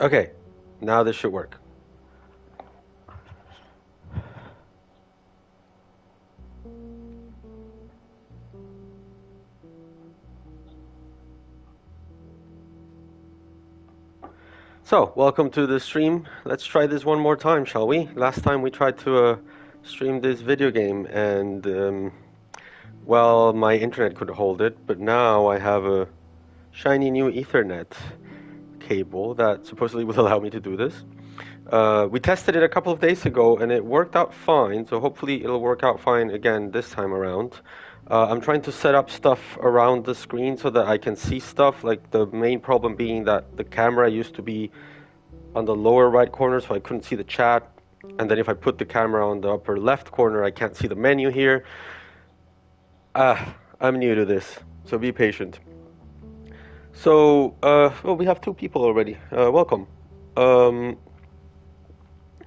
Okay, now this should work. So, welcome to the stream. Let's try this one more time, shall we? Last time we tried to stream this video game, and well, my internet could hold it, but now I have a shiny new Ethernet cable that supposedly will allow me to do this. We tested it a couple of days ago, and it worked out fine, so hopefully it'll work out fine again this time around. I'm trying to set up stuff around the screen so that I can see stuff, like the main problem being that the camera used to be on the lower right corner, so I couldn't see the chat. And then if I put the camera on the upper left corner, I can't see the menu here. I'm new to this, so be patient. So, well, we have two people already. Welcome. Um,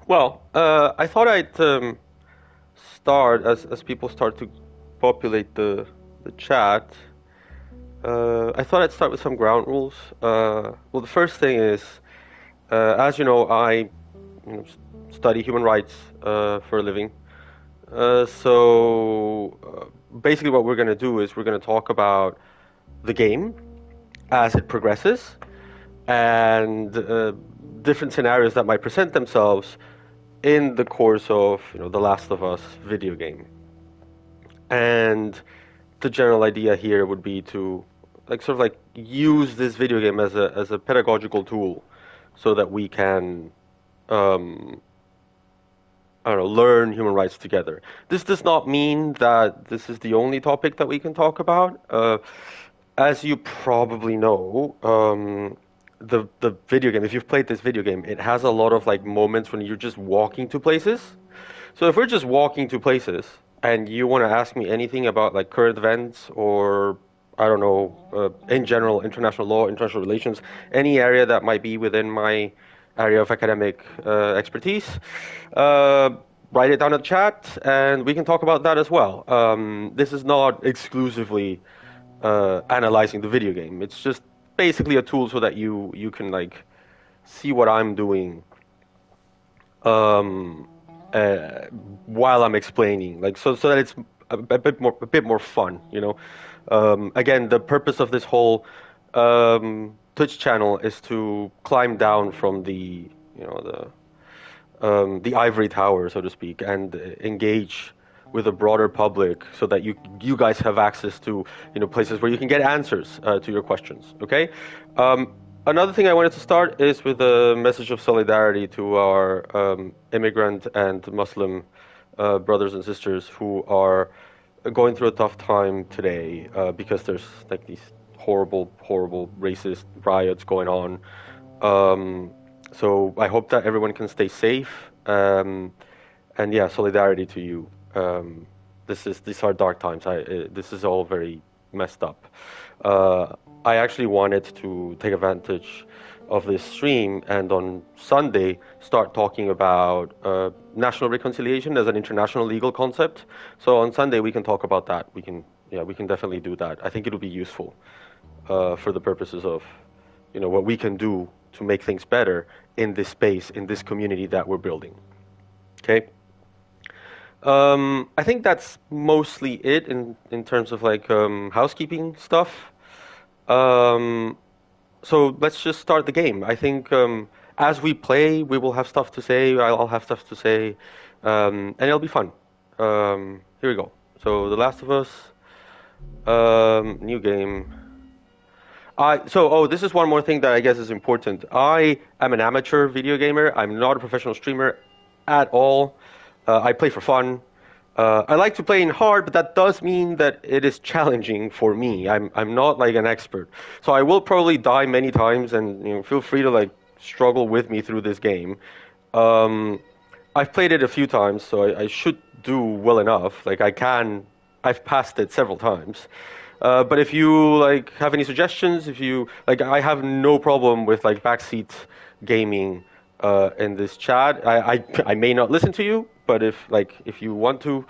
I thought I'd start as people start to populate the chat. I thought I'd start with some ground rules. Well, the first thing is, as you know, I study human rights for a living. Basically, what we're going to do is we're going to talk about the game as it progresses and different scenarios that might present themselves in the course of the Last of Us video game. And the general idea here would be to use this video game as a pedagogical tool so that we can I don't know, learn human rights together. This does not mean that this is the only topic that we can talk about. As you probably know, the video game, if you've played this video game, it has a lot of like moments when you're just walking to places. So if we're just walking to places and you want to ask me anything about like current events or I don't know, in general, international law, international relations, any area that might be within my area of academic expertise, uh, write it down in the chat, and we can talk about that as well. This is not exclusively analyzing the video game. It's just basically a tool so that you can like see what I'm doing um, uh, while I'm explaining, like so that it's a bit more fun, you know. Again, the purpose of this whole Twitch channel is to climb down from the ivory tower, so to speak, and engage with a broader public, so that you guys have access to places where you can get answers to your questions. Okay. Another thing I wanted to start is with a message of solidarity to our immigrant and Muslim brothers and sisters who are going through a tough time today because there's like these horrible racist riots going on. So I hope that everyone can stay safe. And yeah, solidarity to you. These are dark times. This is all very messed up. I actually wanted to take advantage of this stream and on Sunday start talking about national reconciliation as an international legal concept. So on Sunday we can talk about that. We can definitely do that. I think it will be useful for the purposes of what we can do to make things better in this space, in this community that we're building. Okay. I think that's mostly it in terms of like housekeeping stuff. Um, so let's just start the game. I think as we play, we will have stuff to say. I'll have stuff to say, and it'll be fun. Here we go. So The Last of Us, new game. This is one more thing that I guess is important. I am an amateur video gamer. I'm not a professional streamer at all. I play for fun. I like to play in hard, but that does mean that it is challenging for me. I'm not like an expert, so I will probably die many times, and feel free to like struggle with me through this game. Um, I've played it a few times, so I should do well enough. Like I've passed it several times. But if you like have any suggestions, if you like, I have no problem with like backseat gaming in this chat. I may not listen to you, but if you want to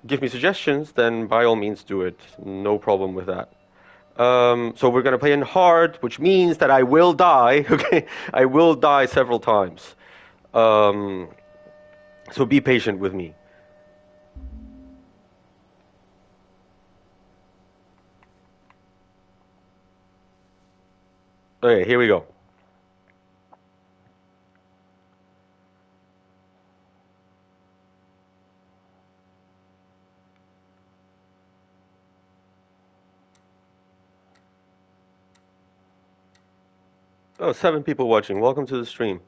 give me suggestions, then by all means do it. No problem with that. So we're gonna play in hard, which means that I will die. Okay, I will die several times. Um, so be patient with me. Okay, here we go. Oh, 7 people watching. Welcome to the stream.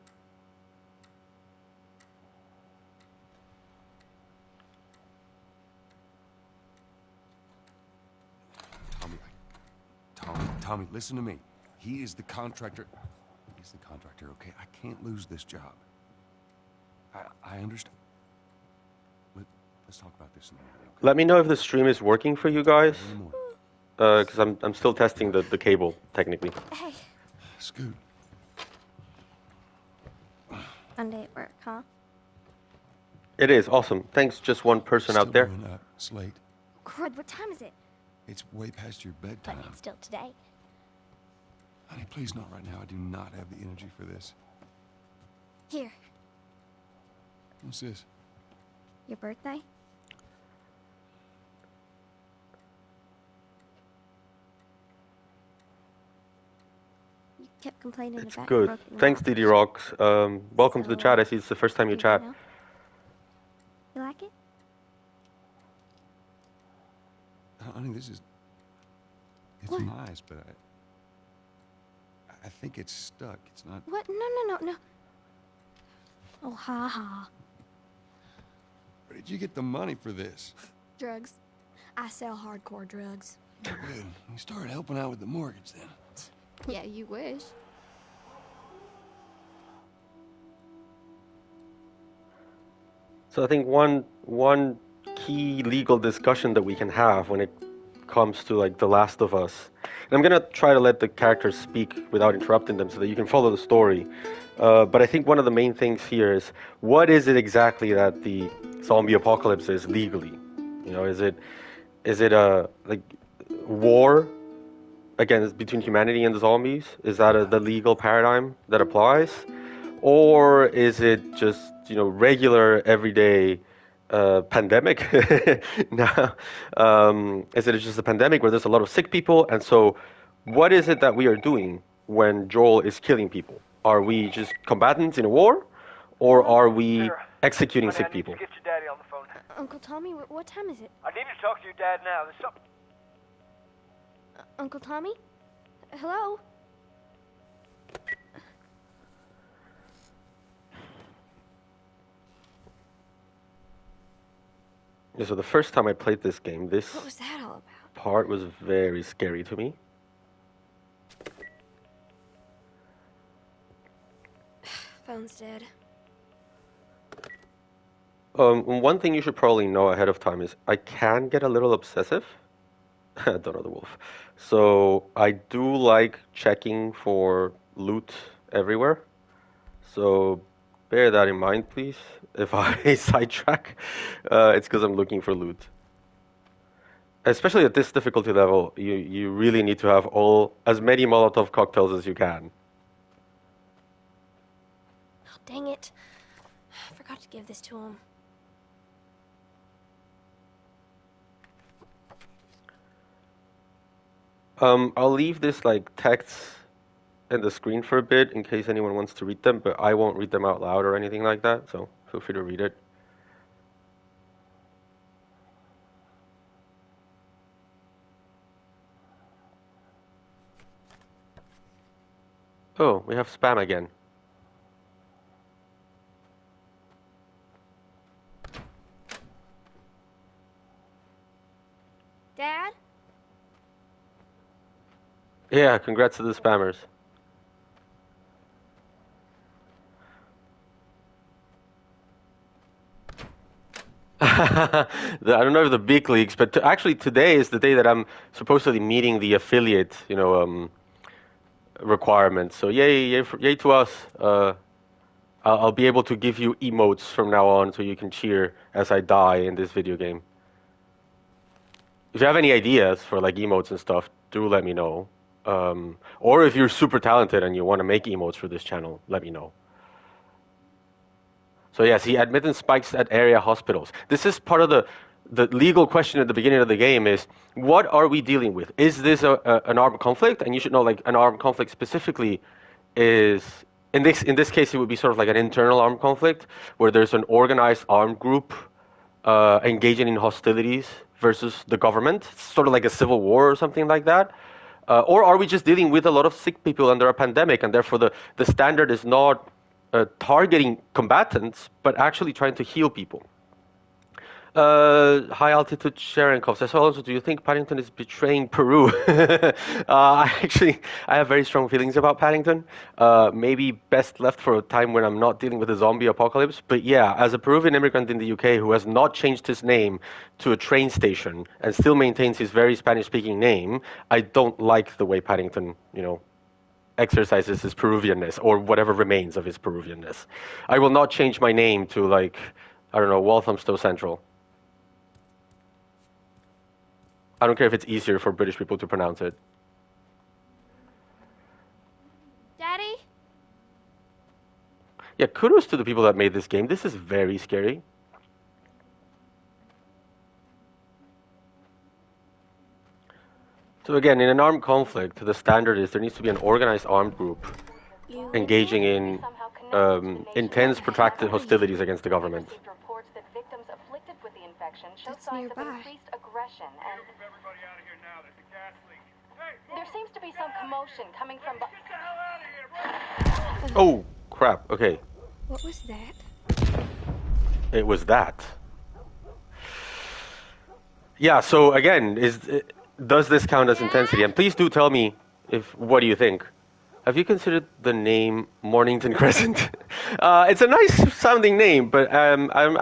Tommy, listen to me. He is the contractor. He's the contractor, okay? I can't lose this job. I understand. Let's talk about this in the morning, okay? Let me know if the stream is working for you guys, In the morning. because I'm still testing the cable technically. Hey, Scoot. Monday at work, huh? It is awesome. Thanks, just one person out there. Still doing up, Slate. Crud, what time is it? It's way past your bedtime. But it's still today. Honey, please not right now. I do not have the energy for this. Here, What's this? your birthday? You kept complaining It's about good. your broken Thanks, watch. DD Rocks. Welcome to the So, chat. I see it's the first time you Leave it chat. now? You like it? Honey, this is... It's What? nice, but I think it's stuck. It's not... What? No. Oh, ha ha. Where did you get the money for this? Drugs. I sell hardcore drugs. Good. You started helping out with the mortgage then. Yeah, you wish. So I think one key legal discussion that we can have when it comes to like The Last of Us, and I'm gonna try to let the characters speak without interrupting them so that you can follow the story. But I think one of the main things here is what is it exactly that the zombie apocalypse is legally? You know, is it a like war against between humanity and the zombies? Is that the legal paradigm that applies? Or is it just, regular everyday pandemic? Now, is it just a pandemic where there's a lot of sick people? And so, what is it that we are doing when Joel is killing people? Are we just combatants in a war? Or are we Sarah, executing honey, sick I need people? to get your daddy on the phone. Uncle Tommy, what time is it? I need to talk to your dad now. There's something. Uncle Tommy? Hello? Yeah, so the first time I played this game, this What was that all about? part was very scary to me. Phone's dead. One thing you should probably know ahead of time is I can get a little obsessive. Don't know the wolf. So I do like checking for loot everywhere. So bear that in mind, please. If I sidetrack, it's because I'm looking for loot. Especially at this difficulty level, you really need to have as many Molotov cocktails as you can. Oh, dang it. I forgot to give this to him. I'll leave this like text in the screen for a bit in case anyone wants to read them, but I won't read them out loud or anything like that, so feel free to read it. Oh, we have spam again. Dad? Yeah, congrats to the spammers. I don't know if the big leagues, but actually today is the day that I'm supposedly meeting the affiliate, requirements. So yay to us. I'll be able to give you emotes from now on, so you can cheer as I die in this video game. if you have any ideas for like emotes and stuff, do let me know. Or if you're super talented and you want to make emotes for this channel, let me know. So yeah, see, admittance spikes at area hospitals. This is part of the legal question at the beginning of the game is, what are we dealing with? Is this an armed conflict? And you should know, like, an armed conflict specifically is, in this case, it would be sort of like an internal armed conflict, where there's an organized armed group engaging in hostilities versus the government. It's sort of like a civil war or something like that. Or are we just dealing with a lot of sick people under a pandemic, and therefore the standard is not targeting combatants, but actually trying to heal people? High altitude Cherenkov says, also, do you think Paddington is betraying Peru? I have very strong feelings about Paddington. Maybe best left for a time when I'm not dealing with a zombie apocalypse. But yeah, as a Peruvian immigrant in the UK who has not changed his name to a train station and still maintains his very Spanish-speaking name, I don't like the way Paddington, exercises his Peruvianness, or whatever remains of his Peruvianness. I will not change my name to, like, I don't know, Walthamstow Central. I don't care if it's easier for British people to pronounce it. Daddy? Yeah, kudos to the people that made this game. This is very scary. So again, in an armed conflict, the standard is there needs to be an organized armed group engaging in intense, protracted hostilities against the government. That's nearby. There seems to be some commotion coming from. Oh, crap. Okay. What was that? It was that. Yeah, so again, does this count as intensity? And please do tell me what do you think? Have you considered the name Mornington Crescent? It's a nice sounding name, but I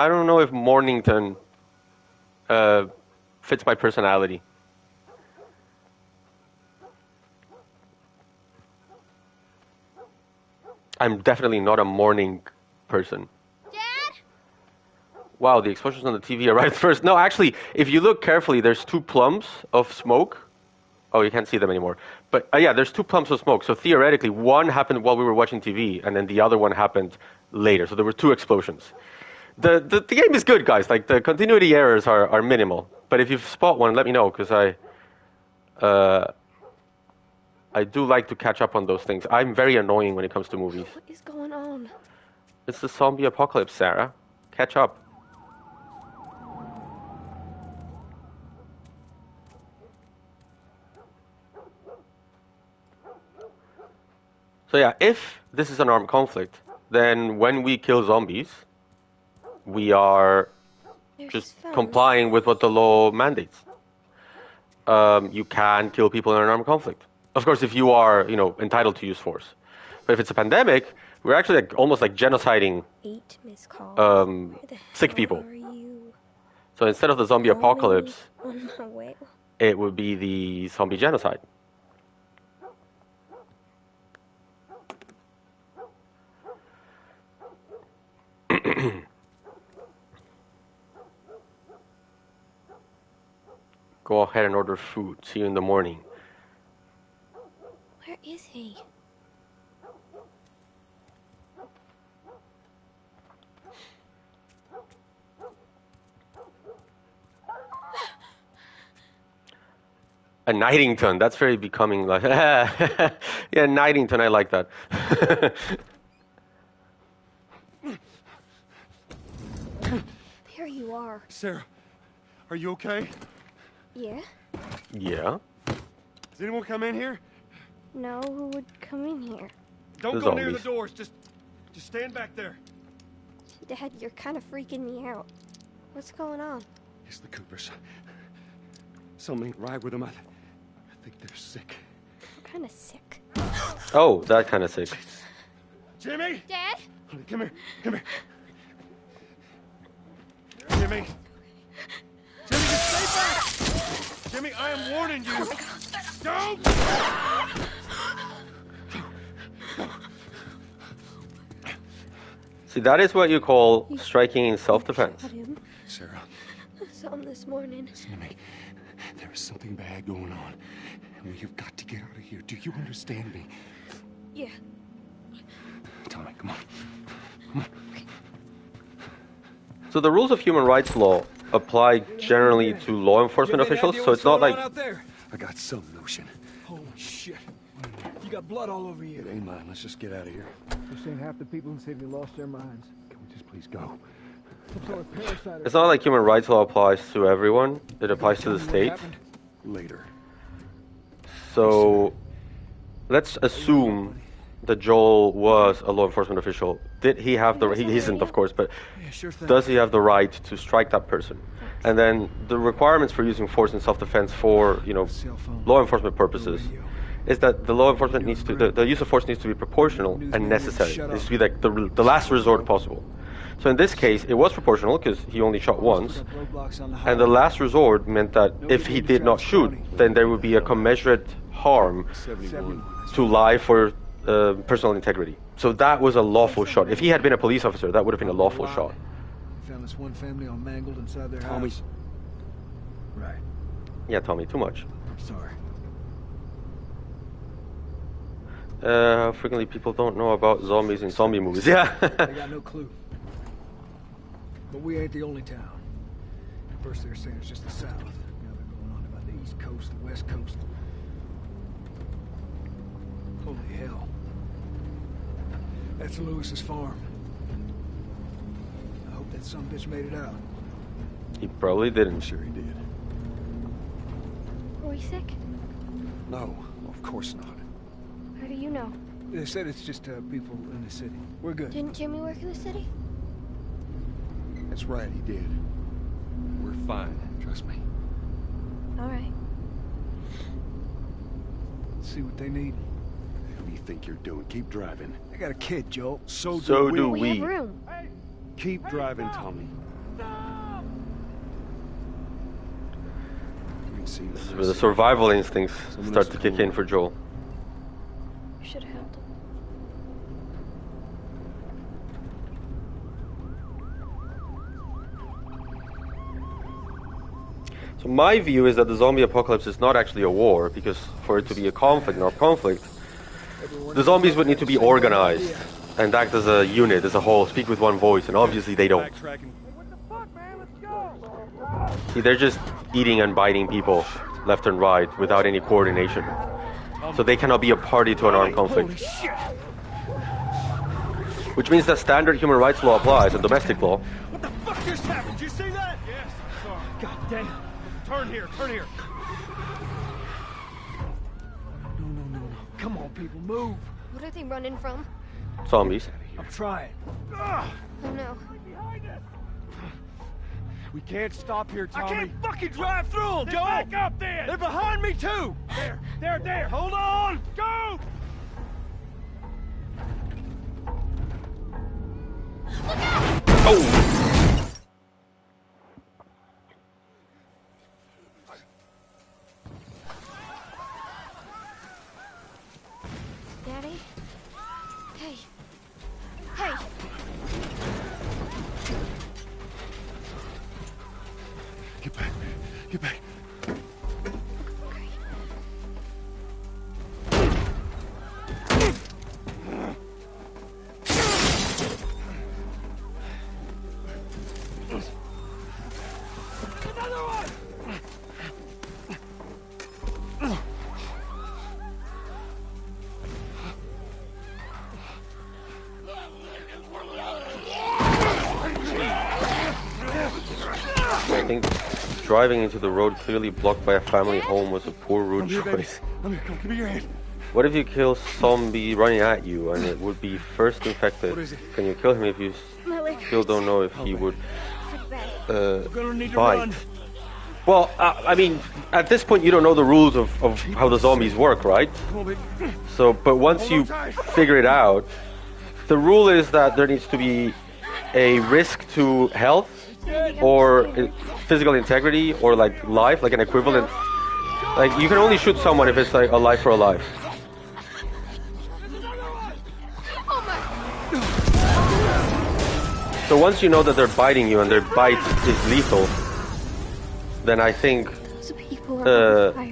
don't know if Mornington fits my personality. I'm definitely not a morning person. Dad? Wow, the explosions on the TV arrived first. No, actually, if you look carefully, there's two plums of smoke. Oh, you can't see them anymore. But yeah, there's two plums of smoke. So theoretically, one happened while we were watching TV, and then the other one happened later. So there were two explosions. The game is good, guys. Like, the continuity errors are minimal. But if you spot one, let me know, because I do like to catch up on those things. I'm very annoying when it comes to movies. What is going on? It's the zombie apocalypse, Sarah. Catch up. So yeah, if this is an armed conflict, then when we kill zombies, we are There's just phones. complying with what the law mandates. You can kill people in an armed conflict. Of course, if you are, entitled to use force. But if it's a pandemic, we're actually almost like genociding 8 missed calls. um, Where the sick hell people. Are you? So instead of the zombie apocalypse, On my way. it would be the zombie genocide. Go ahead and order food. See you in the morning. Where is he? A Knightington. That's very becoming. Like, yeah, Knightington. I like that. There you are. Sarah, are you okay? Yeah? Yeah. Does anyone come in here? No, who would come in here? Don't The go near the zombies. doors. Just stand back there. Dad, you're kind of freaking me out. What's going on? It's the Coopers. Something ain't right with them. I think they're sick. I'm kind of sick. Oh, that kind of sick. Jimmy! Dad? Come here. Come here. Jimmy! Jimmy, just stay back! Jimmy, I am warning you! Don't! See, that is what you call striking in self-defense. Shot him. Sarah, I saw him this morning. listen to me. They're There is something bad going on. And we have got to get out of here. Do you understand me? Yeah. Tommy, come on. Come on. So the rules of human rights law apply generally to law enforcement officials, so it's not like... I got some notion. Holy shit. You got blood all over you. It ain't mine. Let's just get out of here. You're saying half the people in the city lost their minds. Can we just please go? Some sort of parasite. It's not like human rights law applies to everyone. It applies to the state. Later. So let's assume that Joel was a law enforcement official. Did he have the... He isn't, of course, but Yeah, sure thing. does he have the right to strike that person? And then the requirements for using force in self-defense for, you know, Cell phone. law enforcement purposes Radio. is that the law enforcement needs to... The use of force needs to be proportional and necessary. It needs to be like the last resort possible. So in this case, it was proportional because he only shot once. And the last resort meant that if he did not shoot, then there would be a commensurate harm 71. to life or personal integrity. So that was a lawful shot. If he had been a police officer, that would have been a lawful shot. Found this one family all mangled inside their Tommy. house. Right. Yeah, Tommy, too much. I'm sorry. How frequently people don't know about zombies in zombie movies. Yeah. They got no clue. But we ain't the only town. At first they were saying it's just the south. Now they're going on about the east coast, the west coast. Holy hell. That's Lewis's farm. I hope that some bitch made it out. He probably didn't. I'm sure he did. Were we sick? No, of course not. How do you know? They said it's just people in the city. We're good. Didn't Jimmy work in the city? That's right, he did. We're fine. Trust me. All right. Let's see what they need. What do you think you're doing? Keep driving. I got a kid, Joel. So So do We we. have room. Keep driving, Tommy. You can see This is where the survival instincts start to kick in for Joel. You should have helped him. So my view is that the zombie apocalypse is not actually a war, because for it to be a conflict, the zombies would need to be organized and act as a unit, as a whole, speak with one voice, and obviously they don't. See, they're just eating and biting people left and right without any coordination. So they cannot be a party to an armed conflict. Which means that standard human rights law applies and domestic law. What the fuck just happened? Did you see that? Yes, I saw. God damn. Turn here, turn here. No. Come on, people, move. What are they running from? Zombies. I'm trying. Oh no. We can't stop here, Tommy. I can't fucking drive through them, Joel. Back up then. They're behind me, too. There. Hold on. Go. Oh! Daddy? Hey. Hey. Get back. Get back. I think driving into the road clearly blocked by a family home was a poor route choice. Come here, give me your hand. What if you kill zombie running at you and it would be first infected? What is it? Can you kill him if you My leg still don't know if he would hurts bad. We're gonna need to bite? run. Well, I mean, at this point you don't know the rules of how the zombies work, right? Come on, baby. So, but once you figure it out, the rule is that there needs to be a risk to health or physical integrity or like life, like an equivalent. Like you can only shoot someone if it's like a life for a life. So once you know that they're biting you and their bite is lethal, then I think Those people.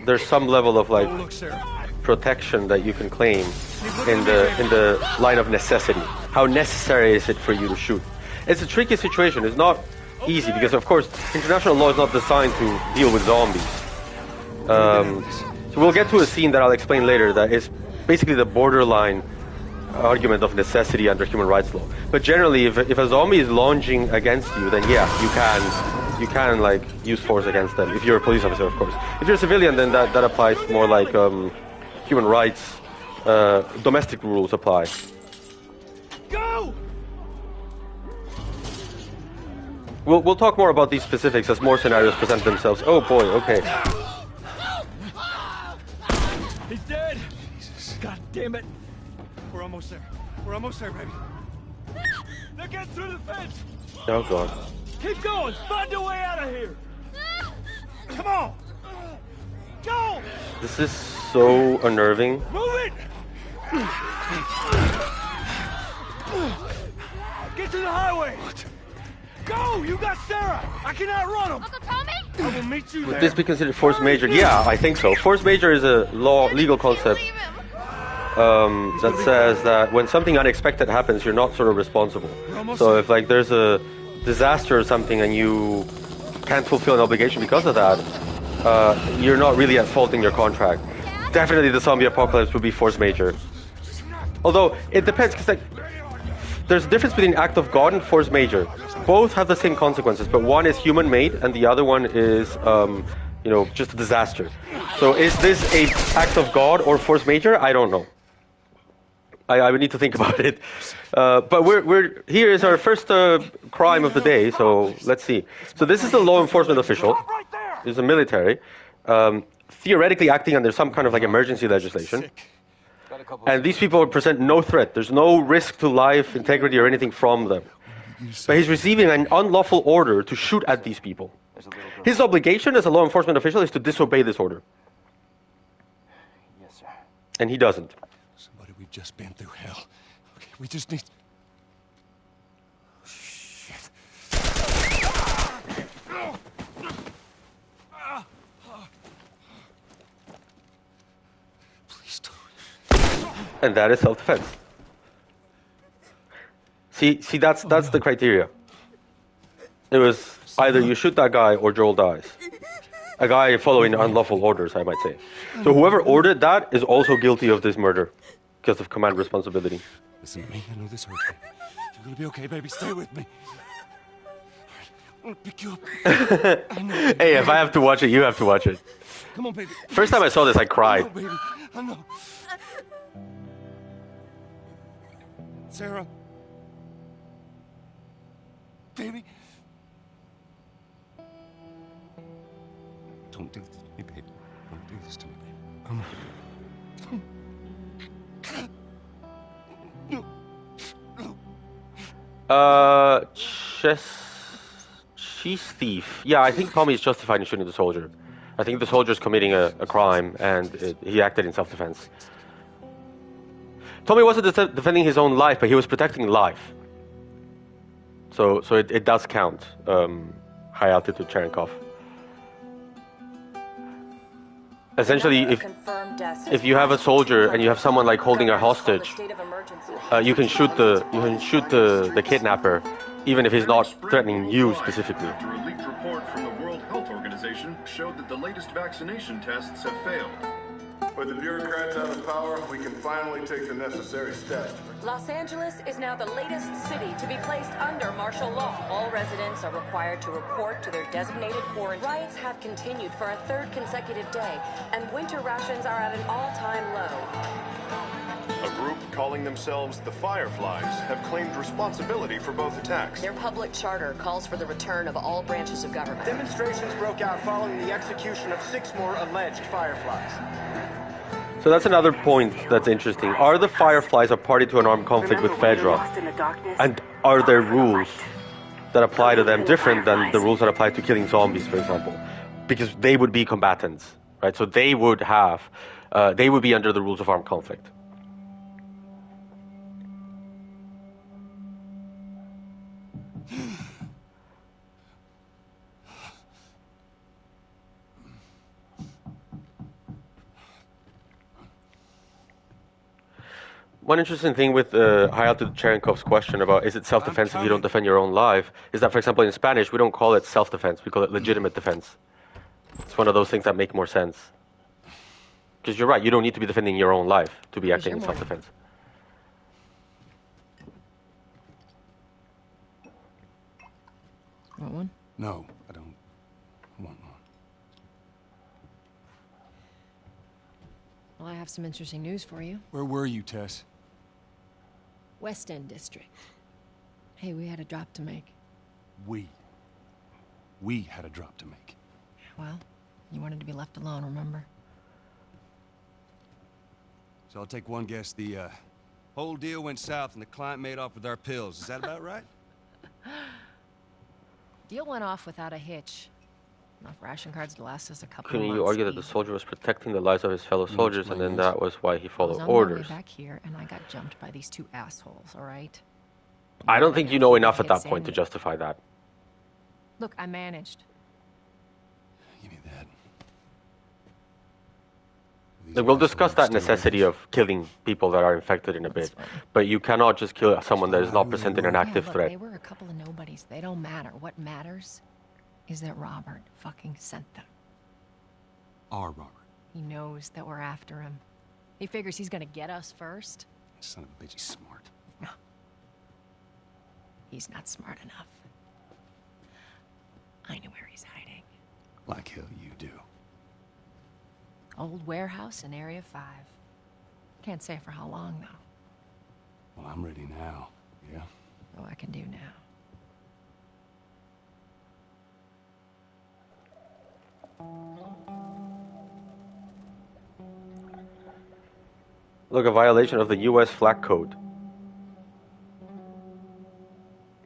there's some level of like Oh, look, Sarah. protection that you can claim in the line of necessity. How necessary is it for you to shoot? It's a tricky situation. It's not easy because, of course, international law is not designed to deal with zombies. So we'll get to a scene that I'll explain later that is basically the borderline argument of necessity under human rights law. But generally, if a zombie is lunging against you, then yeah, you can like use force against them. If you're a police officer, of course. If you're a civilian, then that applies more like human rights, domestic rules apply. Go! We'll talk more about these specifics as more scenarios present themselves. Oh boy, okay. He's dead. Jesus. God damn it. We're almost there. We're almost there, baby. They're getting through the fence. Oh god. Keep going. Find a way out of here. Come on. Go. This is so unnerving. Move it. Get to the highway. What? Go. You got Sarah. I can outrun him. Uncle Tommy? I will meet you Would there. this be considered force majeure? Yeah, I think so. Force majeure is a legal concept that says that when something unexpected happens, you're not sort of responsible. So if like there's a disaster or something and you can't fulfill an obligation because of that, you're not really at fault in your contract. Definitely the zombie apocalypse would be force majeure. Although it depends, because like there's a difference between act of God and force majeure. Both have the same consequences, but one is human-made and the other one is, just a disaster. So is this a act of God or force majeure? I don't know. I would need to think about it. But we're here is our first crime of the day, so let's see. So this is a law enforcement official. This is a military, theoretically acting under some kind of like emergency legislation. And these people present no threat. There's no risk to life, integrity, or anything from them. But he's receiving an unlawful order to shoot at these people. His obligation as a law enforcement official is to disobey this order. Yes, sir. And he doesn't. Somebody, we've just been through hell. Okay, we just need... Shit. Please don't. And that is self-defense. See, that's the criteria. It was either you shoot that guy or Joel dies. A guy following unlawful orders, I might say. So whoever ordered that is also guilty of this murder because of command responsibility. Listen to me, I know this hurts you. You're gonna be okay, baby. Stay with me. I'm gonna pick you up. I know. Hey, if I have to watch it, you have to watch it. Come on, baby. First time I saw this, I cried. I know, baby. I know. Sarah. Baby. Don't do this to me, baby. Don't do this to me, baby. Cheese thief. Yeah, I think Tommy is justified in shooting the soldier. I think the soldier's committing a crime and he acted in self-defense. Tommy wasn't defending his own life, but he was protecting life. So it does count. High altitude Cherenkov. Essentially, if you have a soldier and you have someone like holding a hostage, you can shoot the kidnapper, even if he's not threatening you specifically. After a leaked report from the World Health Organization showed that the latest vaccination tests have failed. With the bureaucrats out of power, we can finally take the necessary steps. Los Angeles is now the latest city to be placed under martial law. All residents are required to report to their designated quarantine. Riots have continued for a third consecutive day, and winter rations are at an all-time low. A group calling themselves the Fireflies have claimed responsibility for both attacks. Their public charter calls for the return of all branches of government. Demonstrations broke out following the execution of 6 more alleged Fireflies. So that's another point that's interesting. Are the Fireflies a party to an armed conflict with Fedra? And are there rules that apply to them different than the rules that apply to killing zombies, for example? Because they would be combatants, right? So they would be under the rules of armed conflict. One interesting thing with Hayato Cherenkov's question about is it self-defense if you don't defend your own life is that, for example, in Spanish, we don't call it self-defense, we call it legitimate defense. It's one of those things that make more sense. Because you're right, you don't need to be defending your own life to be acting in self-defense. Want one? No, I don't want one. Well, I have some interesting news for you. Where were you, Tess? West End District. Hey, we had a drop to make. We had a drop to make. Well, you wanted to be left alone, remember? So I'll take one guess. The whole deal went south and the client made off with our pills. Is that about right? Deal went off without a hitch. Enough ration cards to last us a couple of Couldn't months. you argue that the soldier was protecting the lives of his fellow soldiers, and then that was why he I followed was on my orders? way back here, and I got jumped by these two assholes, all right? I don't think you know enough at that point to Sandy. justify that. Look, I managed. Give me that. Like, we'll discuss that necessity of killing people that are infected in a bit, but you cannot just kill someone that is not presenting an active look, threat. They were a couple of nobodies. They don't matter. What matters is that Robert fucking sent them. Our Robert. He knows that we're after him. He figures he's gonna get us first. Son of a bitch, he's smart. No. He's not smart enough. I know where he's hiding. Like hell you do. Old warehouse in Area 5. Can't say for how long, though. Well, I'm ready now. Yeah? Oh, I can do now. Look, a violation of the U.S. Flag Code.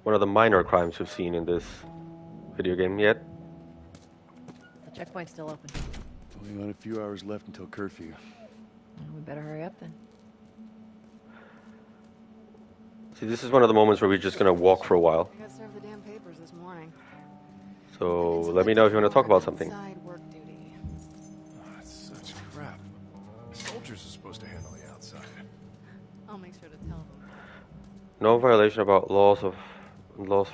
One of the minor crimes we've seen in this video game yet. The checkpoint's still open. Only got a few hours left until curfew. Well, we better hurry up then. See, this is one of the moments where we're just gonna walk for a while. I got served the damn papers this morning. So let me know if you want to talk about something. Side work duty. Oh, that's such crap. Soldiers are supposed to handle the outside. I'll make sure to tell them. No violation about laws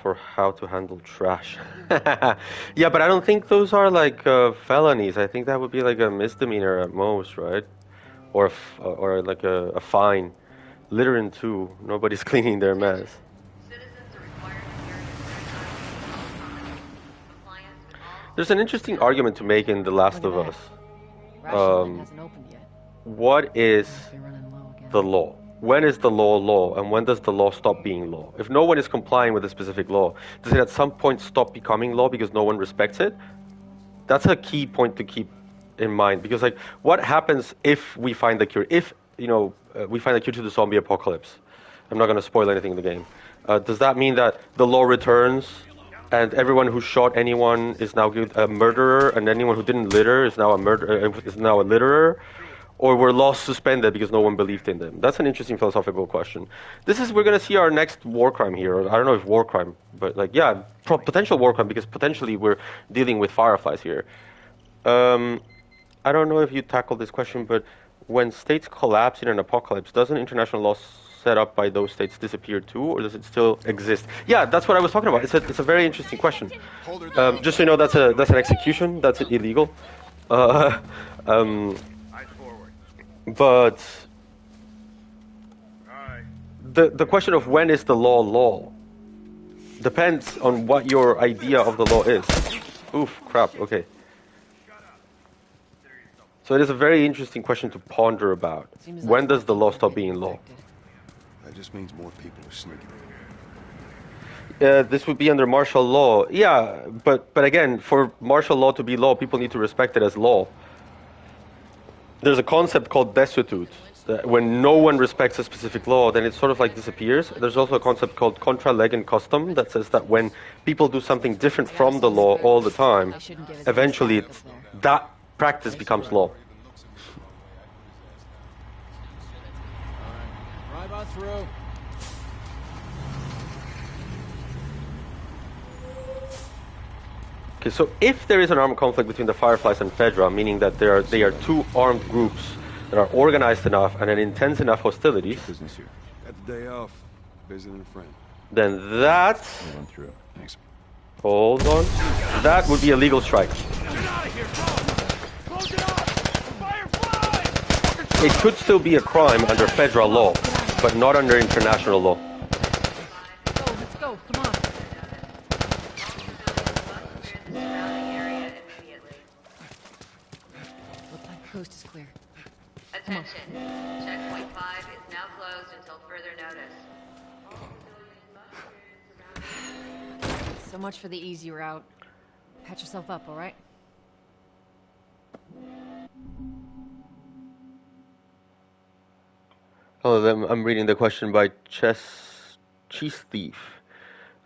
for how to handle trash. Yeah, but I don't think those are like felonies. I think that would be like a misdemeanor at most, right? Or like a fine. Littering too. Nobody's cleaning their mess. There's an interesting argument to make in The Last of Us. What is the law? When is the law law, and when does the law stop being law? If no one is complying with a specific law, does it at some point stop becoming law because no one respects it? That's a key point to keep in mind, because like, what happens if we find the cure? If we find the cure to the zombie apocalypse. I'm not going to spoil anything in the game. Does that mean that the law returns, and everyone who shot anyone is now a murderer, and anyone who didn't litter is now a litterer? Or were laws suspended because no one believed in them? That's an interesting philosophical question. We're going to see our next war crime here. I don't know if war crime, but like, yeah, potential war crime, because potentially we're dealing with fireflies here. I don't know if you tackled this question, but when states collapse in an apocalypse, doesn't international law set up by those states disappear too, or does it still exist? Yeah, that's what I was talking about. It's a very interesting question. Just so you know, that's an execution. That's illegal. But the question of when is the law depends on what your idea of the law is. Oof, crap, okay. So it is a very interesting question to ponder about. When does the law stop being law? That just means more people are sneaking. This would be under martial law. Yeah, but again, for martial law to be law, people need to respect it as law. There's a concept called desuetude. That when no one respects a specific law, then it sort of like disappears. There's also a concept called contra legem custom that says that when people do something different from the law all the time, eventually that practice becomes law. Drive on through. Okay, so if there is an armed conflict between the Fireflies and Fedra, meaning that they are two armed groups that are organized enough and in intense enough hostilities, Business here. Got the day off. Visiting a friend. then that, Run through. Thanks. hold on, that would be a legal strike. It could still be a crime under federal law, but not under international law. Let's go. Come on. Looks like the coast is clear. Attention. Checkpoint 5 is now closed until further notice. So much for the easy route. Patch yourself up, all right? Oh, I'm reading the question by Cheese Thief.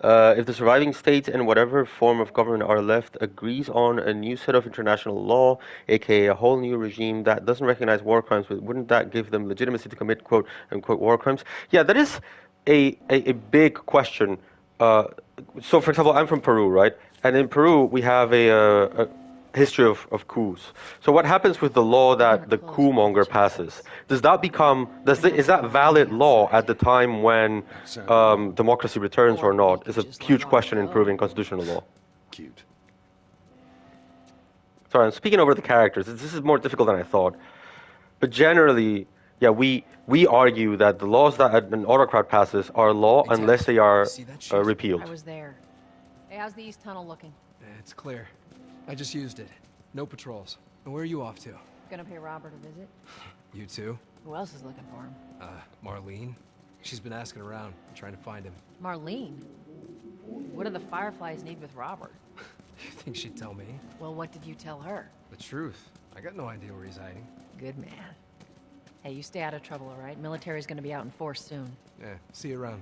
If the surviving states and whatever form of government are left agrees on a new set of international law, aka a whole new regime that doesn't recognize war crimes, wouldn't that give them legitimacy to commit quote unquote war crimes? Yeah, that is a big question. So, for example, I'm from Peru, right? And in Peru, we have a history of coups. So what happens with the law that the coup monger passes? Does that become, is that valid law at the time when democracy returns or not? Is a huge question in Peruvian constitutional law. Cute. Sorry, I'm speaking over the characters. This is more difficult than I thought. But generally, yeah, we argue that the laws that an autocrat passes are law unless they are repealed. I was there. Hey, how's the east tunnel looking? It's clear. I just used it. No patrols. And where are you off to? Gonna pay Robert a visit? You too? Who else is looking for him? Marlene. She's been asking around, trying to find him. Marlene? What do the Fireflies need with Robert? You think she'd tell me? Well, what did you tell her? The truth. I got no idea where he's hiding. Good man. Hey, you stay out of trouble, all right? Military's gonna be out in force soon. Yeah, see you around.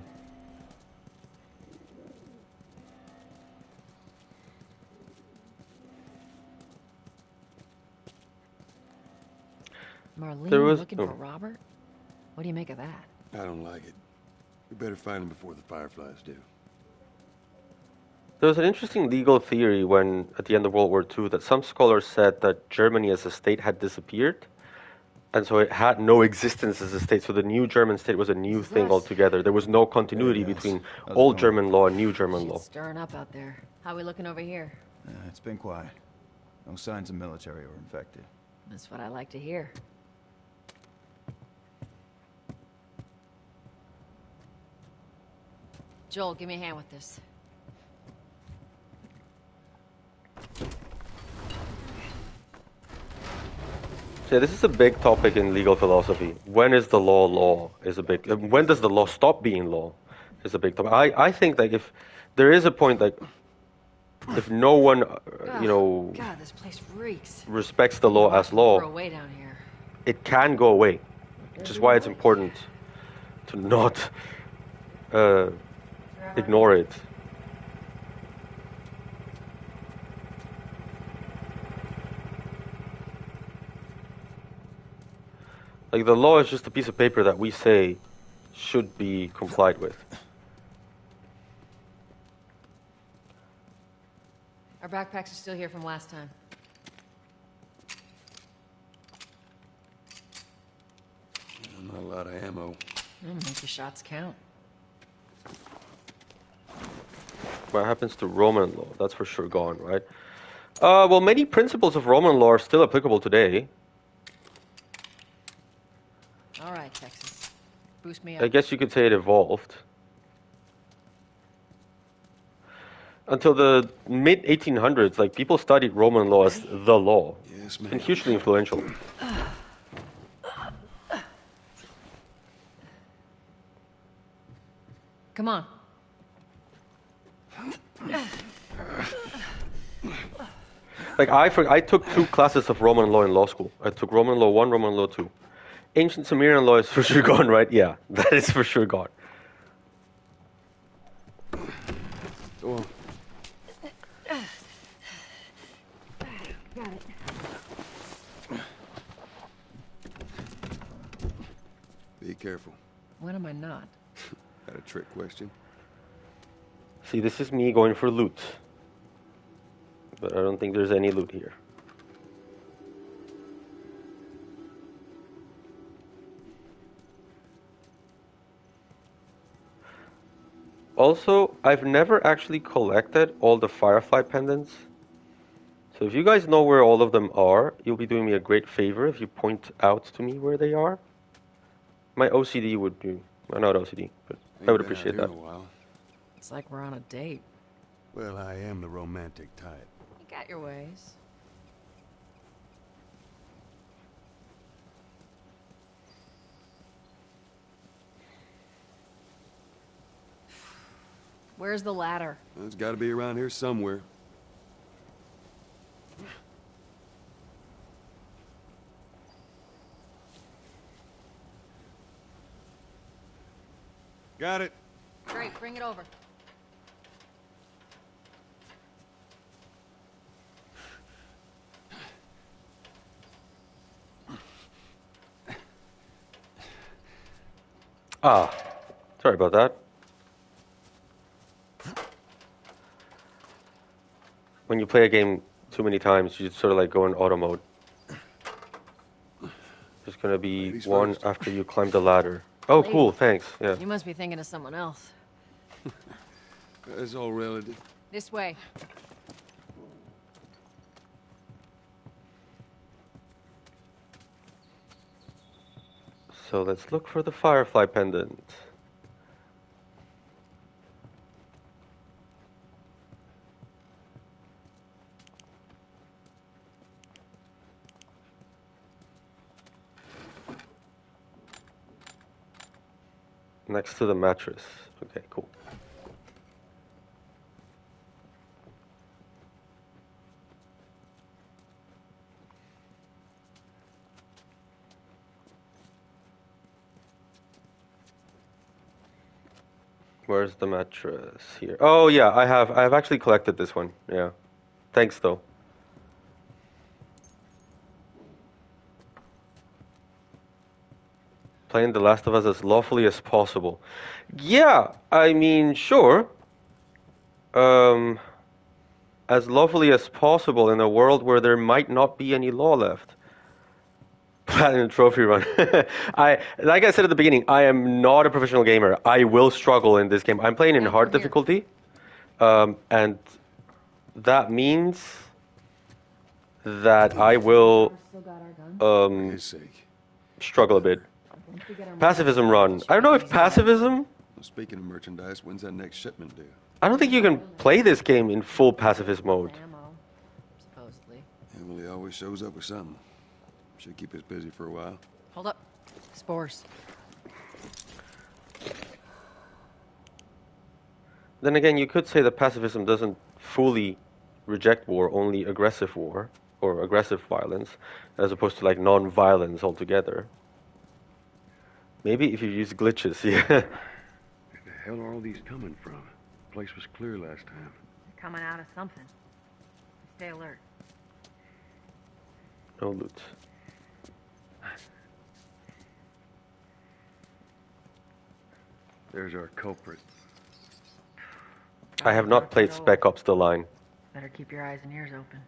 Marlene looking for Robert? What do you make of that? I don't like it. We better find him before the Fireflies do. There was an interesting legal theory when, at the end of World War II, that some scholars said that Germany as a state had disappeared, and so it had no existence as a state. So the new German state was a new thing altogether. There was no continuity between old German law and new German law. Stirring up out there. How we looking over here? It's been quiet. No signs of military or infected. That's what I like to hear. Joel, give me a hand with this. Yeah, this is a big topic in legal philosophy. When is the law law? Is a big. When does the law stop being law? Is a big topic. I think that if there is a point, like if no one, God, this place reeks. respects the law as law, Throw away down here. it can go away. Which is why it's important to not ignore it. Like, the law is just a piece of paper that we say should be complied with. Our backpacks are still here from last time. Not a lot of ammo. Make your shots count. What happens to Roman law? That's for sure gone, right? Well, many principles of Roman law are still applicable today. All right, Texas. Boost me up. I guess you could say it evolved. Until the mid-1800s, like, people studied Roman law as the law. Yes, ma'am. And hugely influential. Come on. Like, I took 2 classes of Roman law in law school. I took Roman law 1, Roman law 2. Ancient Sumerian law is for sure gone, right? Yeah, that is for sure gone. Go on. Got it. Be careful. When am I not? Got a trick question? See, this is me going for loot. But I don't think there's any loot here. Also, I've never actually collected all the Firefly pendants. So if you guys know where all of them are, you'll be doing me a great favor if you point out to me where they are. My OCD would do. Well, not OCD, but I would appreciate that. It's like we're on a date. Well, I am the romantic type. You got your ways. Where's the ladder? Well, it's got to be around here somewhere. Got it. Great, bring it over. Ah, sorry about that. When you play a game too many times, you sort of like go in auto mode. There's gonna be one after you climb the ladder. Oh, cool, thanks, yeah. You must be thinking of someone else. It's all relative. This way. So let's look for the Firefly pendant. Next to the mattress. Okay, cool. Where's the mattress? Here. Oh yeah, I have actually collected this one. Yeah. Thanks though. Playing The Last of Us as lawfully as possible. Yeah, I mean, sure. As lawfully as possible in a world where there might not be any law left. Platinum trophy run. Like I said at the beginning, I am not a professional gamer. I will struggle in this game. I'm playing in hard difficulty, and that means that I will struggle a bit. Pacifism run. I don't know if pacifism. Well, speaking of merchandise, when's that next shipment due? I don't think you can play this game in full pacifist mode. Supposedly. Emily always shows up with something. Should keep us busy for a while. Hold up. Spores. Then again, you could say that pacifism doesn't fully reject war, only aggressive war, or aggressive violence, as opposed to like non-violence altogether. Maybe if you use glitches, yeah. Where the hell are all these coming from? The place was clear last time. They're coming out of something. Stay alert. No loot. There's our culprit. I have not played Spec Ops: The Line. Better keep your eyes and ears open.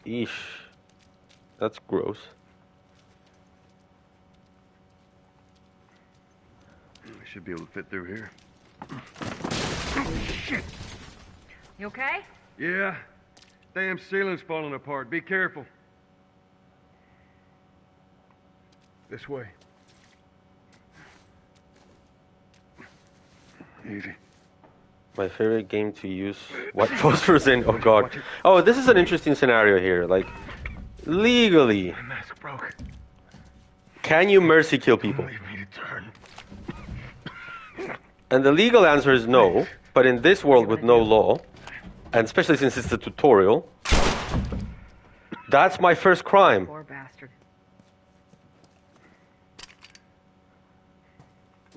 Eesh. That's gross. We should be able to fit through here. Shit. You okay? Yeah. Damn ceiling's falling apart. Be careful. This way. Easy. My favorite game to use what phosphorus in? Oh god. Oh, this is an interesting scenario here. Like, legally, My mask broke. can you mercy kill people? Leave me to turn. And the legal answer is no. But in this world with no law, and especially since it's a tutorial, that's my first crime. Poor bastard.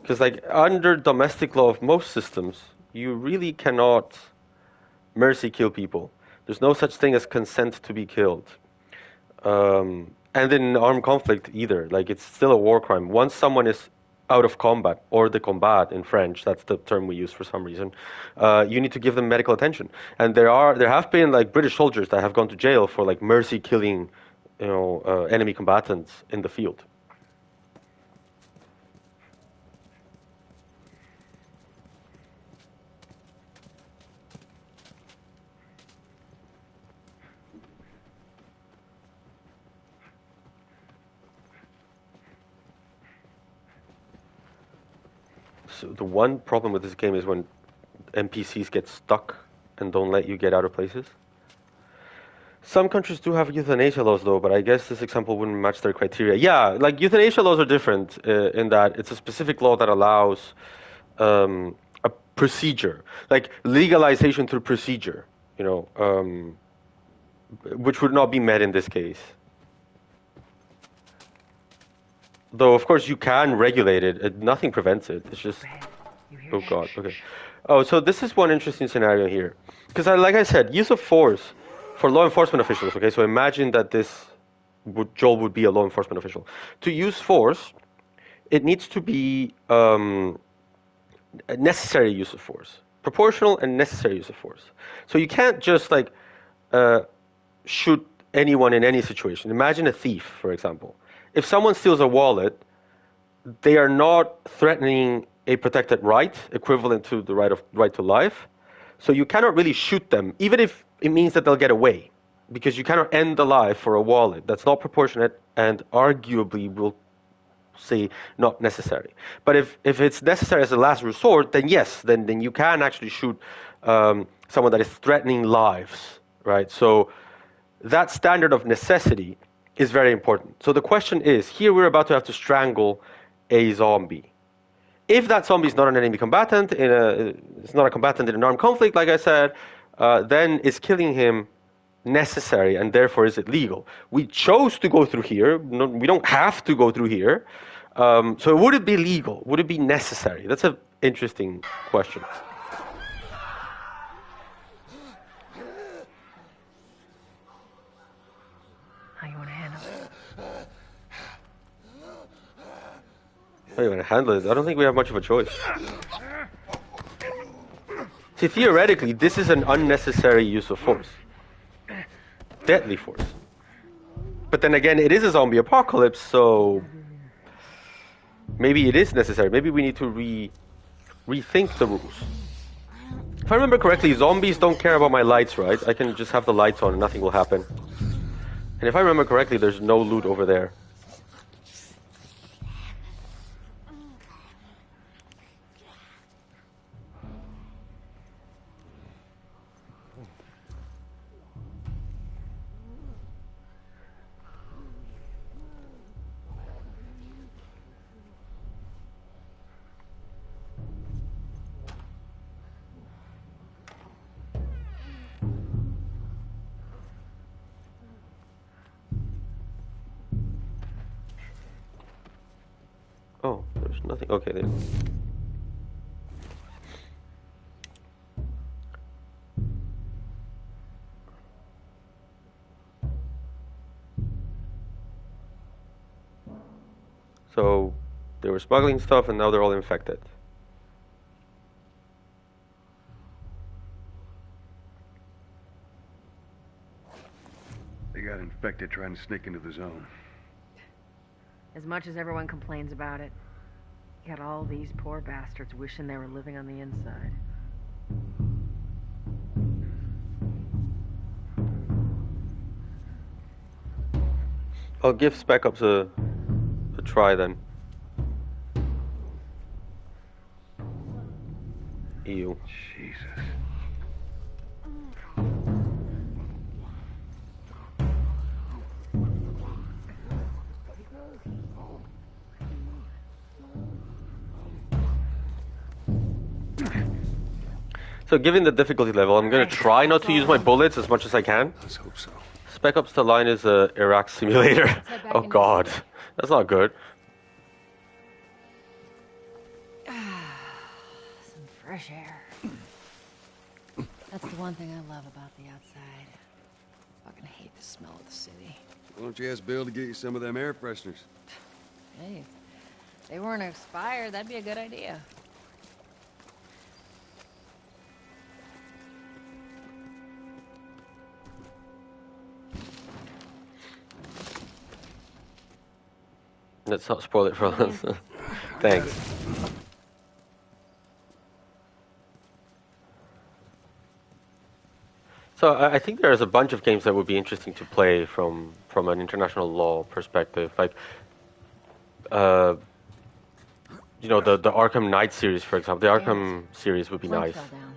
Because like under domestic law of most systems, you really cannot mercy kill people. There's no such thing as consent to be killed. And in armed conflict either. Like it's still a war crime. Once someone is out of combat, or the combat in French, that's the term we use for some reason, you need to give them medical attention. And there have been like British soldiers that have gone to jail for like mercy killing, enemy combatants in the field. the one problem with this game is when NPCs get stuck and don't let you get out of places. Some countries do have euthanasia laws, though, but I guess this example wouldn't match their criteria. Yeah, like euthanasia laws are different in that it's a specific law that allows a procedure, like legalization through procedure, you know, which would not be met in this case. Though, of course, you can regulate it. Nothing prevents it. It's just... Oh, God. Okay. Oh, so this is one interesting scenario here. Because, like I said, use of force for law enforcement officials, okay? So imagine that Joel would be a law enforcement official. To use force, it needs to be a necessary use of force. Proportional and necessary use of force. So you can't just, like, shoot anyone in any situation. Imagine a thief, for example. If someone steals a wallet, they are not threatening a protected right, equivalent to the right to life. So you cannot really shoot them, even if it means that they'll get away, because you cannot end the life for a wallet. That's not proportionate and arguably will say not necessary. But if it's necessary as a last resort, then yes, then you can actually shoot someone that is threatening lives, right? So that standard of necessity is very important. So the question is, here we're about to have to strangle a zombie. If that zombie is not an enemy combatant, it's not a combatant in an armed conflict, like I said, then is killing him necessary, and therefore is it legal? We chose to go through here. No, we don't have to go through here. So would it be legal? Would it be necessary? That's an interesting question. How you want to handle it? How you want to handle it? I don't think we have much of a choice. See, theoretically, this is an unnecessary use of force. Deadly force. But then again, it is a zombie apocalypse, so maybe it is necessary. Maybe we need to rethink the rules. If I remember correctly, zombies don't care about my lights, right? I can just have the lights on and nothing will happen. And if I remember correctly, there's no loot over there. Oh, there's nothing. Okay, there. So they were smuggling stuff and now they're all infected. They got infected trying to sneak into the zone. As much as everyone complains about it, you got all these poor bastards wishing they were living on the inside. I'll give Spec Ops a try then. Ew. Jesus. So given the difficulty level, I'm going to try not to use my bullets as much as I can. Let's hope so. Spec Ops The Line is a Iraq simulator. Oh god, that's not good. Some fresh air. That's the one thing I love about the outside. Fucking hate the smell of the city. Why don't you ask Bill to get you some of them air fresheners? Hey, if they weren't expired, that'd be a good idea. Let's not spoil it for us. Thanks. So I think there's a bunch of games that would be interesting to play from an international law perspective. Like, you know, the Arkham Knight series, for example. The Arkham series would be Plug nice. fell down.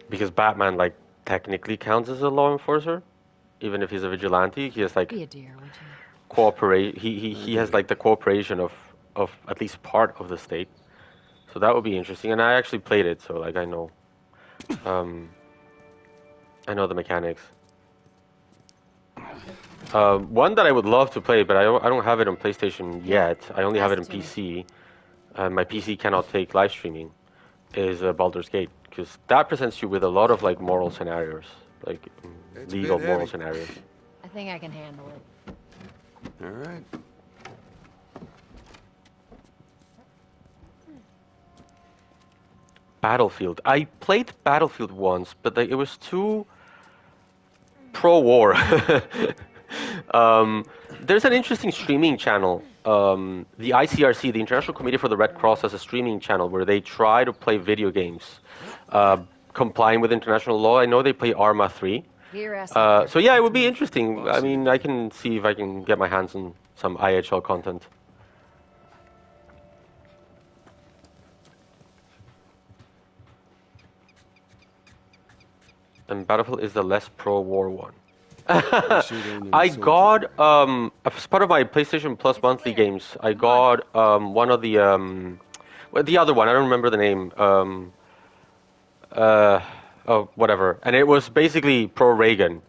Because Batman, like, technically counts as a law enforcer. Even if he's a vigilante, he has, like, Be a dear, would you? cooperate. He has, like, the cooperation of at least part of the state. So that would be interesting. And I actually played it, so, like, I know. I know the mechanics. One that I would love to play, but I don't have it on PlayStation yet. I only have it on PC. My PC cannot take live streaming. Is Baldur's Gate, because that presents you with a lot of like moral scenarios, like legal moral scenarios. I think I can handle it. All right. Battlefield. I played Battlefield once, but like, it was too pro-war. There's an interesting streaming channel. The ICRC, the International Committee for the Red Cross, has a streaming channel where they try to play video games, complying with international law. I know they play Arma 3. So yeah, it would be interesting. I mean, I can see if I can get my hands on some IHL content. And Battlefield is the less pro-war one. I got as part of my PlayStation Plus monthly games. I got one of the well, the other one. I don't remember the name. Oh, whatever. And it was basically pro-Reagan.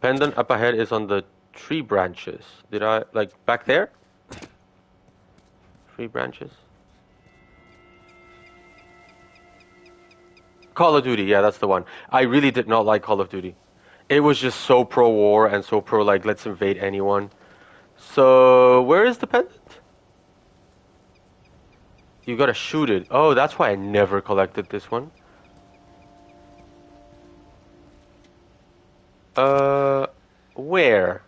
Pendant up ahead is on the tree branches. Did I like back there? Tree branches. Call of Duty, yeah, that's the one. I really did not like Call of Duty. It was just so pro-war and so pro, like, let's invade anyone. So, where is the pendant? You gotta shoot it. Oh, that's why I never collected this one. Where?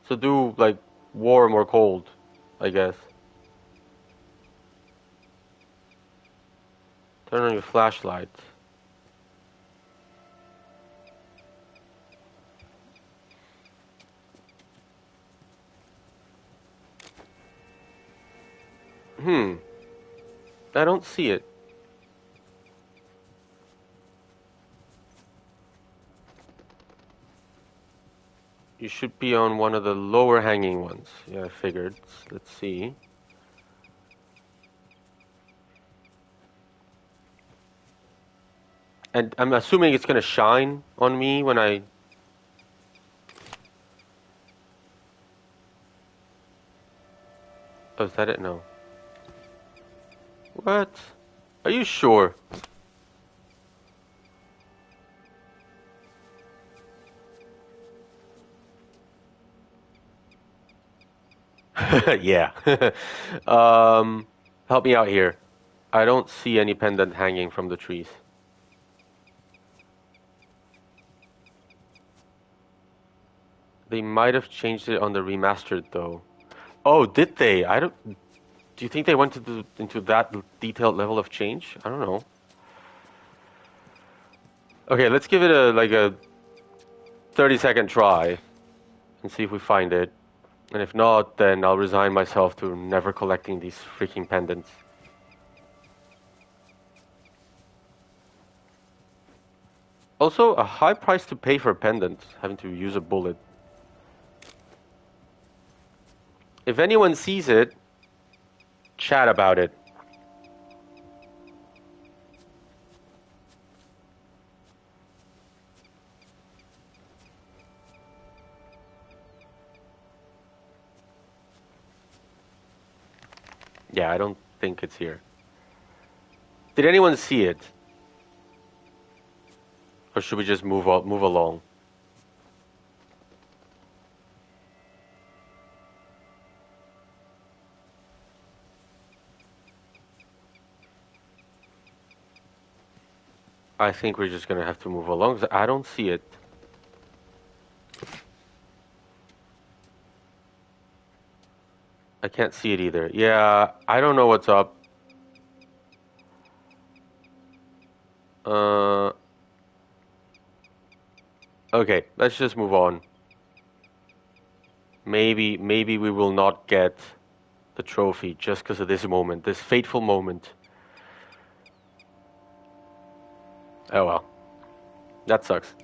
So do, like, warm or cold, I guess. Turn on your flashlight. I don't see it. You should be on one of the lower hanging ones. Yeah, I figured. Let's see. And I'm assuming it's gonna shine on me when I... Oh, is that it? No. What? Are you sure? Yeah. Help me out here. I don't see any pendant hanging from the trees. They might have changed it on the remastered though. Oh, did they? I don't... Do you think they went into that detailed level of change? I don't know. Okay, let's give it a 30-second try and see if we find it. And if not, then I'll resign myself to never collecting these freaking pendants. Also, a high price to pay for a pendant, having to use a bullet. If anyone sees it, chat about it. Yeah, I don't think it's here. Did anyone see it? Or should we just move along? I think we're just gonna have to move along, 'cause I don't see it. I can't see it either. Yeah, I don't know what's up. Okay, let's just move on. maybe we will not get the trophy just because of this moment, this fateful moment. Oh well, that sucks.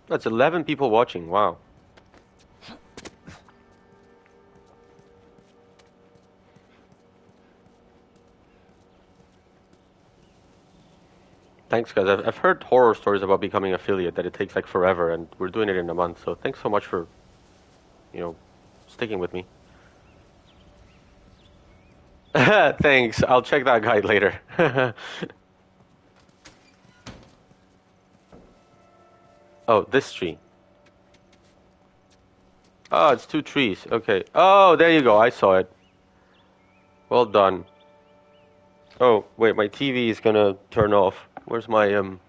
That's 11 people watching. Wow. Thanks, guys. I've heard horror stories about becoming affiliate, that it takes like forever, and we're doing it in a month. So thanks so much for, sticking with me. Thanks. I'll check that guide later. Oh, this tree. Oh, it's 2 trees. Okay. Oh, there you go. I saw it. Well done. Oh, wait. My TV is gonna turn off. Where's my, There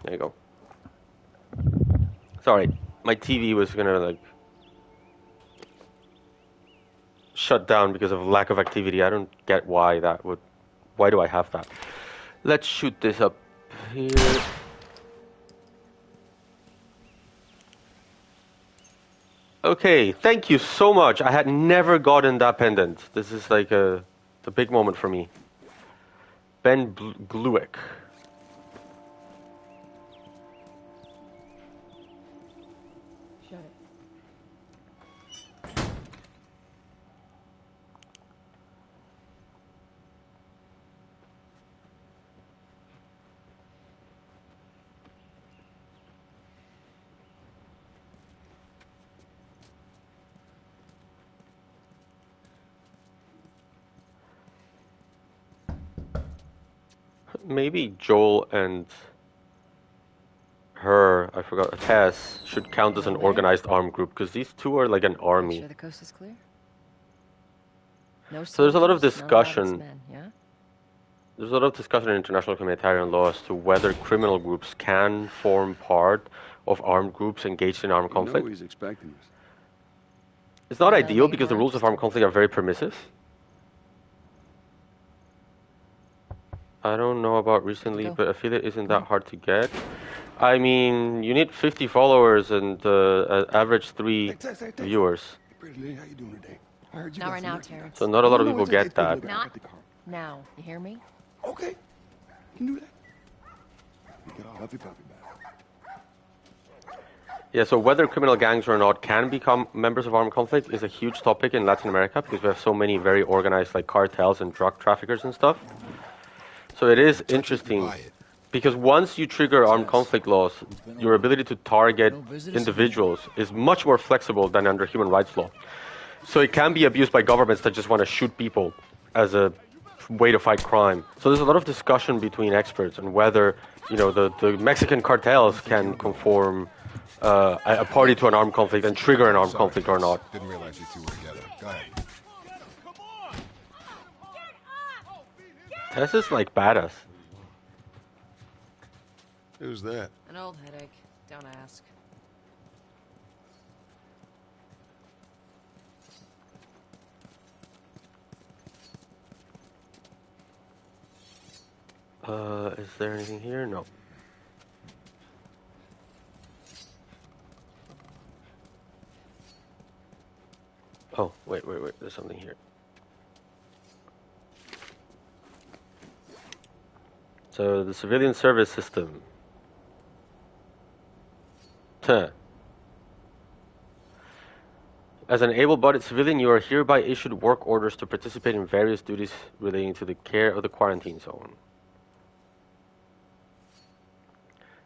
you go. Sorry. My TV was gonna, like, shut down because of lack of activity. I don't get why that would... Why do I have that? Let's shoot this up here. Okay, thank you so much. I had never gotten that pendant. This is like a big moment for me. Ben Gluick. Shut it. Maybe Joel and her, I forgot, Tess, should count as an organized armed group, because these two are like an army. Sure the coast is clear? No So there's a lot of soldiers, none allowed discussion. men, yeah? There's a lot of discussion in international humanitarian law as to whether criminal groups can form part of armed groups engaged in armed conflict. he's expecting us. It's not ideal because the rules of armed conflict are very permissive. I don't know about recently, but affiliate isn't that hard to get. I mean, you need 50 followers and average 3 viewers. Pretty lady, how you doing today? I heard you Not got right some now, records. Terrence. So not a lot of No, people it's okay, get that. Not now. You hear me? Okay, you can do that. You get all huffy puffy about it. Yeah, so whether criminal gangs or not can become members of armed conflict is a huge topic in Latin America because we have so many very organized like cartels and drug traffickers and stuff. So it is interesting because once you trigger armed conflict laws, your ability to target individuals is much more flexible than under human rights law. So it can be abused by governments that just want to shoot people as a way to fight crime. So there's a lot of discussion between experts on whether, the Mexican cartels can conform a party to an armed conflict and trigger an armed conflict or not. Didn't realize you two were together. Go ahead. Tess is like badass. Who's that? An old headache. Don't ask. Is there anything here? No. Oh, wait. There's something here. So, the civilian service system. Huh. As an able-bodied civilian, you are hereby issued work orders to participate in various duties relating to the care of the quarantine zone.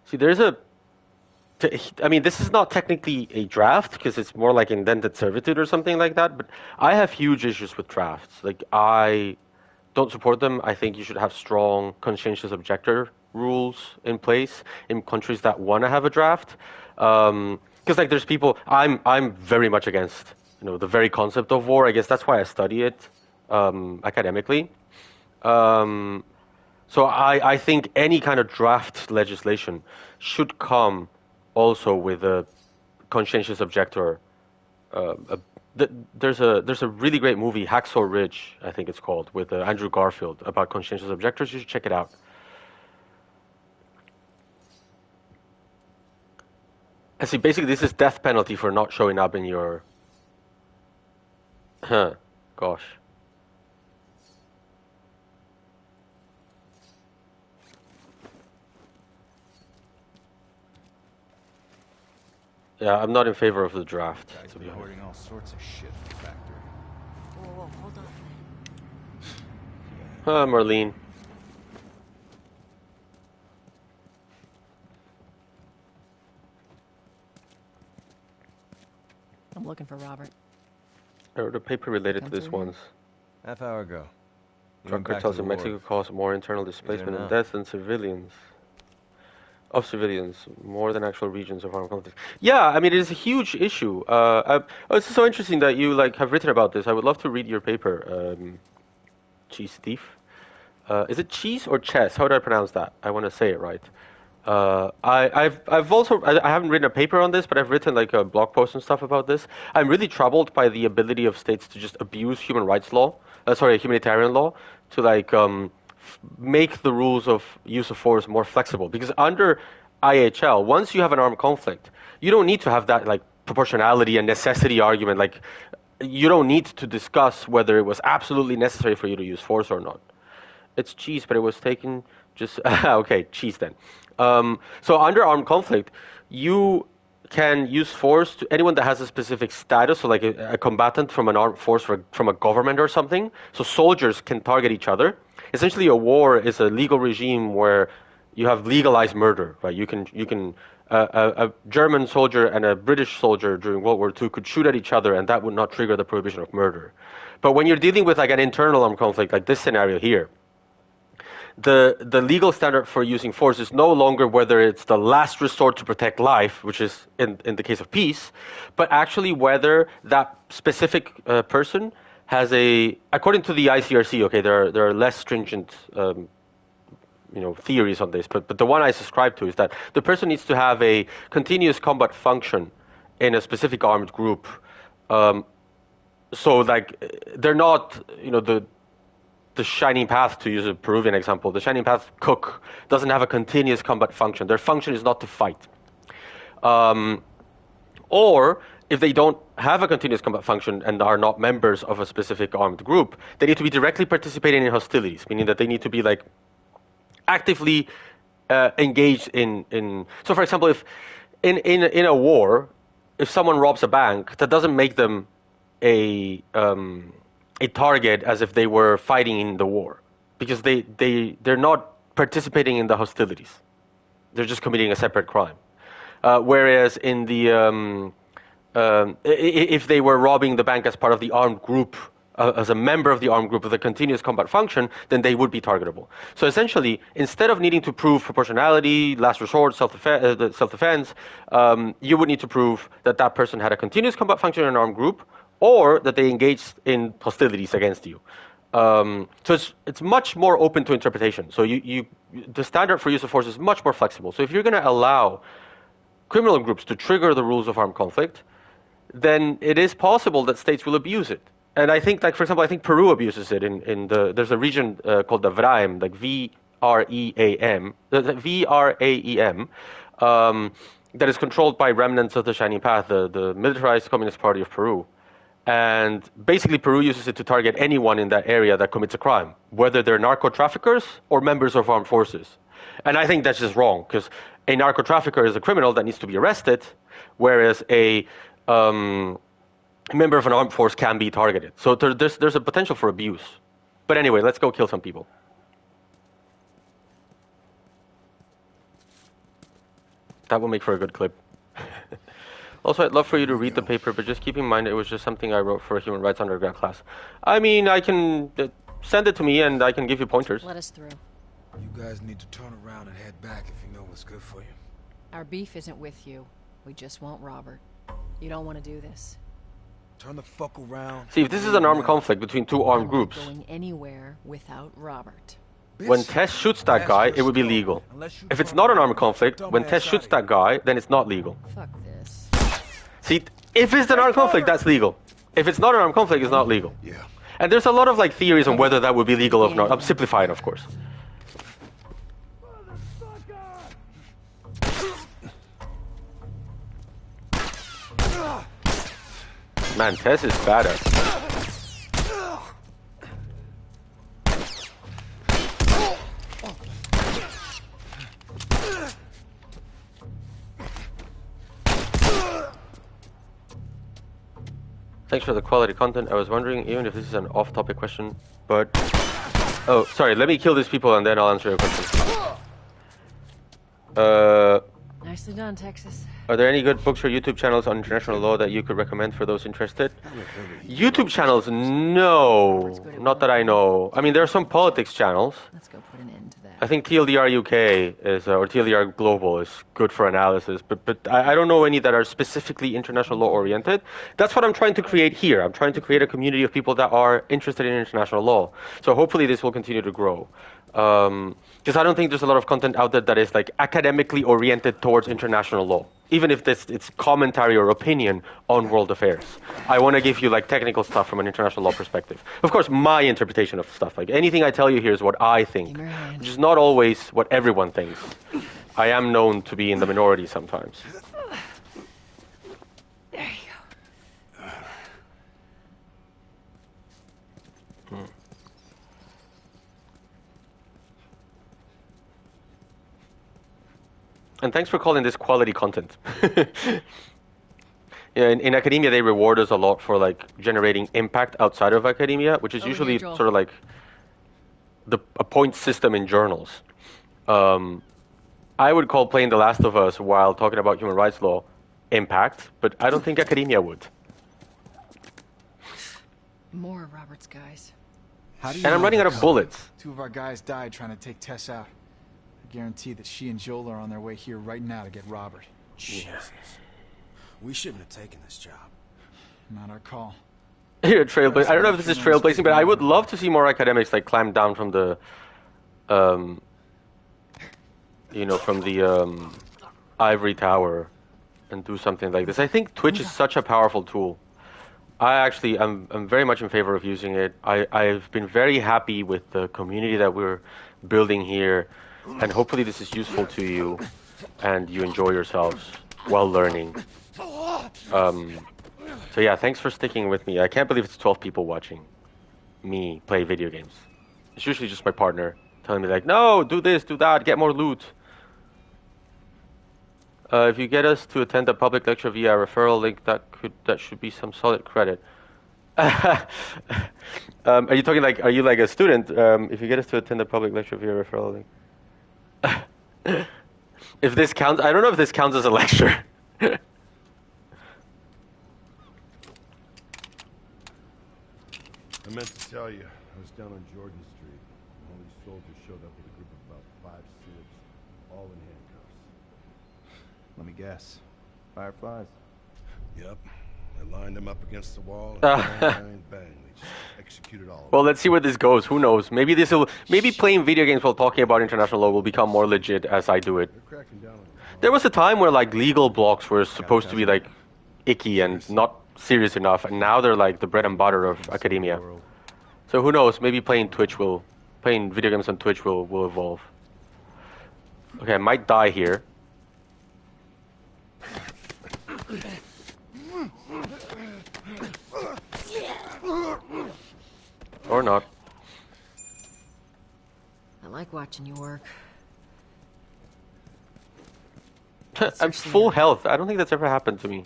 See, this is not technically a draft because it's more like indented servitude or something like that, but I have huge issues with drafts. Like, I don't support them. I think you should have strong conscientious objector rules in place in countries that want to have a draft. Because like there's people, I'm very much against, the very concept of war. I guess that's why I study it academically. So I think any kind of draft legislation should come also with a conscientious objector. There's a really great movie, Hacksaw Ridge, I think it's called, with Andrew Garfield about conscientious objectors. You should check it out. I see. Basically, this is death penalty for not showing up in your. Huh. Gosh. Yeah, I'm not in favor of the draft. To be honest. Hoarding all sorts of shit in the factory. Whoa, hold on. Marlene. I'm looking for Robert. I wrote a paper related to this once. Half hour ago. Drug cartels in Mexico cause more internal displacement and deaths than civilians. Of civilians, more than actual regions of armed conflict. Yeah, I mean, it is a huge issue. It's so interesting that you have written about this. I would love to read your paper, Cheese Thief. Is it cheese or chess? How do I pronounce that? I want to say it right. I've also I haven't written a paper on this, but I've written like a blog post and stuff about this. I'm really troubled by the ability of states to just abuse humanitarian law, to make the rules of use of force more flexible. Because under IHL, once you have an armed conflict, you don't need to have that proportionality and necessity argument. You don't need to discuss whether it was absolutely necessary for you to use force or not. It's cheese, but it was taken just okay, cheese then. So under armed conflict, you can use force to anyone that has a specific status, so like a combatant from an armed force from a government or something. So soldiers can target each other. Essentially, a war is a legal regime where you have legalized murder, right? You can a German soldier and a British soldier during World War II could shoot at each other, and that would not trigger the prohibition of murder. But when you're dealing with an internal armed conflict, like this scenario here, the legal standard for using force is no longer whether it's the last resort to protect life, which is in the case of peace, but actually whether that specific person has according to the ICRC, okay, there are less stringent theories on this, but the one I subscribe to is that the person needs to have a continuous combat function in a specific armed group. So they're not, the Shining Path, to use a Peruvian example, the Shining Path cook doesn't have a continuous combat function. Their function is not to fight. Or if they don't have a continuous combat function and are not members of a specific armed group, they need to be directly participating in hostilities, meaning that they need to be actively engaged in. So, for example, if in a war, if someone robs a bank, that doesn't make them a target as if they were fighting in the war, because they're not participating in the hostilities. They're just committing a separate crime. Whereas in the if they were robbing the bank as part of the armed group, as a member of the armed group with a continuous combat function, then they would be targetable. So essentially, instead of needing to prove proportionality, last resort, self-defense, you would need to prove that that person had a continuous combat function in an armed group, or that they engaged in hostilities against you. So it's much more open to interpretation. So the standard for use of force is much more flexible. So if you're going to allow criminal groups to trigger the rules of armed conflict, then it is possible that states will abuse it. And I think, for example, I think Peru abuses it. There's a region called the VRAEM, VRAEM, that is controlled by remnants of the Shining Path, the militarized Communist Party of Peru. And basically, Peru uses it to target anyone in that area that commits a crime, whether they're narco-traffickers or members of armed forces. And I think that's just wrong, because a narco-trafficker is a criminal that needs to be arrested, whereas a member of an armed force can be targeted. So there's a potential for abuse. But anyway, let's go kill some people. That will make for a good clip. Also, I'd love for you to read the paper, but just keep in mind it was just something I wrote for a human rights undergrad class. I mean, I can send it to me and I can give you pointers. Let us through. You guys need to turn around and head back if you know what's good for you. Our beef isn't with you. We just want Robert. You don't want to do this. Turn the fuck around. See, if this is an armed conflict between two armed groups, going anywhere without Robert. When Tess shoots that guy, it would be legal. If it's not an armed conflict, when Tess shoots that guy, then it's not legal. Fuck this. See, if it's an armed conflict, that's legal. If it's not an armed conflict, it's not legal. Yeah. And there's a lot of theories on whether that would be legal or not. I'm simplifying, of course. Man, Tess is badass. Thanks for the quality content. I was wondering, even if this is an off-topic question, but... Oh, sorry, let me kill these people and then I'll answer your question. Nicely done, Texas. Are there any good books or YouTube channels on international law that you could recommend for those interested? YouTube channels? No. Not that I know. I mean, there are some politics channels. Let's go put an end to that. I think TLDR UK is, or TLDR Global is good for analysis, but I don't know any that are specifically international law oriented. That's what I'm trying to create here. I'm trying to create a community of people that are interested in international law. So hopefully this will continue to grow. Because I don't think there's a lot of content out there that is like academically oriented towards international law, even if it's commentary or opinion on world affairs. I want to give you like technical stuff from an international law perspective. Of course, my interpretation of stuff, like anything I tell you here is what I think, which is not always what everyone thinks. I am known to be in the minority sometimes. There you go. And thanks for calling this quality content. Yeah, in academia, they reward us a lot for like generating impact outside of academia, which is usually sort of like a point system in journals. I would call playing The Last of Us while talking about human rights law impact, but I don't think academia would. More of Robert's guys. And I'm running out of bullets. 2 of our guys died trying to take Tess out. I guarantee that she and Joel are on their way here right now to get Robert. Jesus. We shouldn't have taken this job. Not our call. Here, trailblazing. I don't know if this is trailblazing, but I would love to see more academics like climb down from the, ivory tower and do something like this. I think Twitch is such a powerful tool. I'm very much in favor of using it. I've been very happy with the community that we're building here, and hopefully this is useful to you and you enjoy yourselves while learning. So yeah, thanks for sticking with me. I can't believe it's 12 people watching me play video games. It's usually just my partner telling me like, no, do this, do that, get more loot. If you get us to attend a public lecture via a referral link, that should be some solid credit. Are you talking like, are you like a student? If you get us to attend a public lecture via a referral link. If this counts, I don't know if this counts as a lecture. I meant to tell you, I was down on Jordan Street. All these soldiers showed up with a group of about 5 Civs, all in handcuffs. Let me guess. Fireflies? Yep. They lined them up against the wall and bang, bang. They just executed all of them. Well, let's see where this goes. Who knows? Maybe playing video games while talking about international law will become more legit as I do it. They're cracking down on them. There was a time where like legal blocks were supposed to be like icky and not serious enough, and now they're like the bread and butter of academia. So who knows? Maybe playing video games on Twitch will evolve. Okay, I might die here. Or not. I like watching you work. I'm full health. I don't think that's ever happened to me.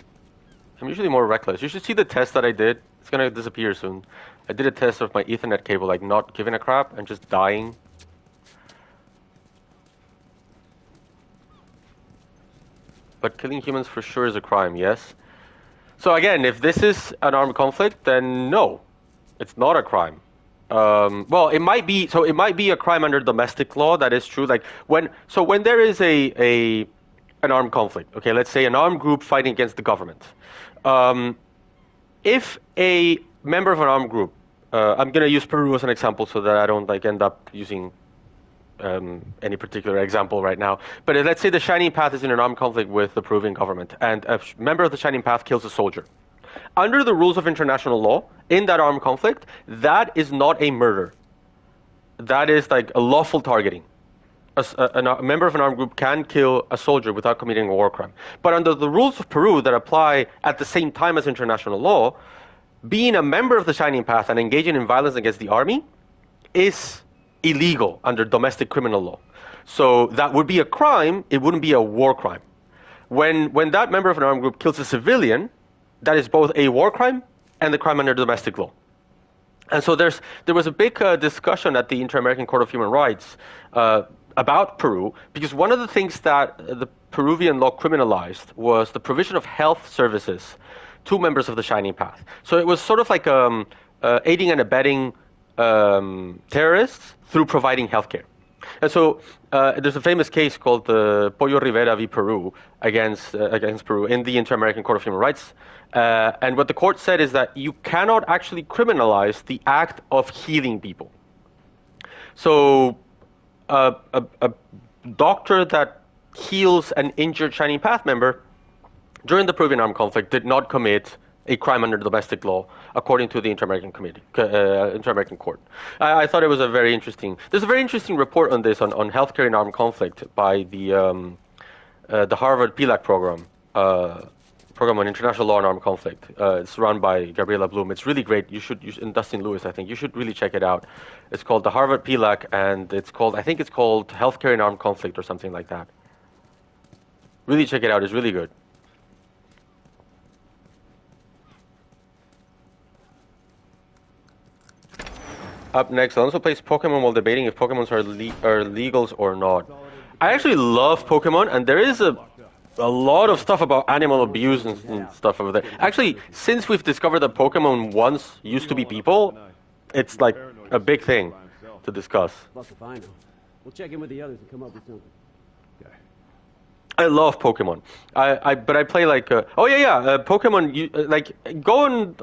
I'm usually more reckless. You should see the test that I did. It's gonna disappear soon. I did a test of my Ethernet cable, like not giving a crap and just dying. But killing humans for sure is a crime, yes? So again, if this is an armed conflict, then no. It's not a crime. Well, it might be. So it might be a crime under domestic law. That is true. Like when there is an armed conflict. Okay, let's say an armed group fighting against the government. If a member of an armed group, I'm gonna use Peru as an example so that I don't like end up using any particular example right now. But let's say the Shining Path is in an armed conflict with the Peruvian government, and a member of the Shining Path kills a soldier. Under the rules of international law, in that armed conflict, that is not a murder. That is like a lawful targeting. a member of an armed group can kill a soldier without committing a war crime. But under the rules of Peru that apply at the same time as international law, being a member of the Shining Path and engaging in violence against the army is illegal under domestic criminal law. So that would be a crime, it wouldn't be a war crime. When that member of an armed group kills a civilian, that is both a war crime and a crime under domestic law. And so there was a big discussion at the Inter-American Court of Human Rights about Peru, because one of the things that the Peruvian law criminalized was the provision of health services to members of the Shining Path. So it was sort of like aiding and abetting terrorists through providing healthcare. And so there's a famous case called the Pollo Rivera v. Peru against Peru in the Inter-American Court of Human Rights. And what the court said is that you cannot actually criminalize the act of healing people. So a doctor that heals an injured Shining Path member during the Peruvian armed conflict did not commit a crime under domestic law, according to the Inter-American Court. I thought it was there's a very interesting report on this, on healthcare in armed conflict by the Harvard PILAC program on international law and armed conflict. It's run by Gabriela Bloom. It's really great. And Dustin Lewis, I think. You should really check it out. It's called the Harvard PILAC, and I think it's called Healthcare in Armed Conflict or something like that. Really check it out. It's really good. Up next, Alonso plays Pokemon while debating if Pokemons are legals or not. I actually love Pokemon, and there is a lot of stuff about animal abuse and stuff over there. Actually, since we've discovered that Pokemon once used to be people, it's like a big thing to discuss. Fuck if I know. We'll check in with the others and come up with something. I love Pokemon. But I play like Pokemon. Like go on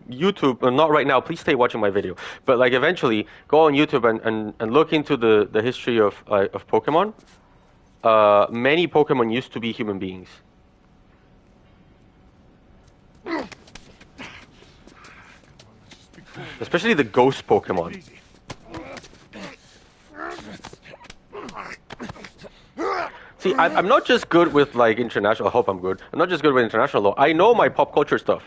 YouTube. Not right now. Please stay watching my video. But like eventually, go on YouTube and look into the history of Pokemon. Many Pokemon used to be human beings. Especially the ghost Pokemon. See, I'm not just good with like international. I hope I'm good. I'm not just good with international law. I know my pop culture stuff.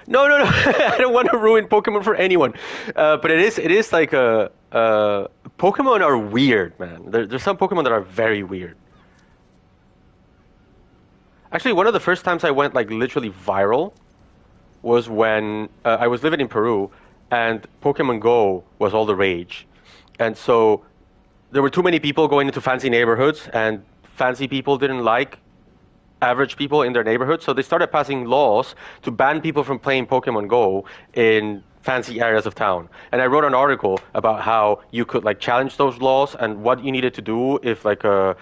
No. I don't want to ruin Pokemon for anyone. But it is like Pokemon are weird, man. There's some Pokemon that are very weird. Actually, one of the first times I went like literally viral was when I was living in Peru, and Pokemon Go was all the rage, and so there were too many people going into fancy neighborhoods, and fancy people didn't like average people in their neighborhood, so they started passing laws to ban people from playing Pokemon Go in fancy areas of town. And I wrote an article about how you could like challenge those laws and what you needed to do if like a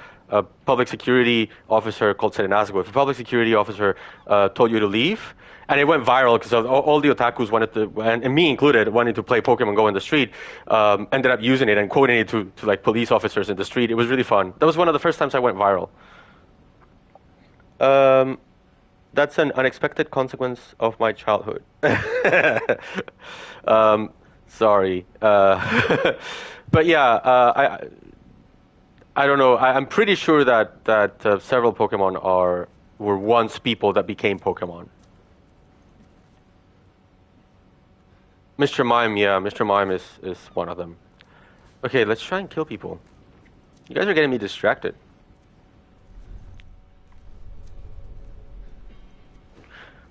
public security officer called Serenazgo, if a public security officer told you to leave. And it went viral because all the otakus wanted to, and me included, wanted to play Pokemon Go in the street, ended up using it and quoting it to like police officers in the street. It was really fun. That was one of the first times I went viral. That's an unexpected consequence of my childhood. Sorry. But yeah, I don't know. I'm pretty sure that several Pokemon were once people that became Pokemon. Mr. Mime, yeah, Mr. Mime is one of them. Okay, let's try and kill people. You guys are getting me distracted.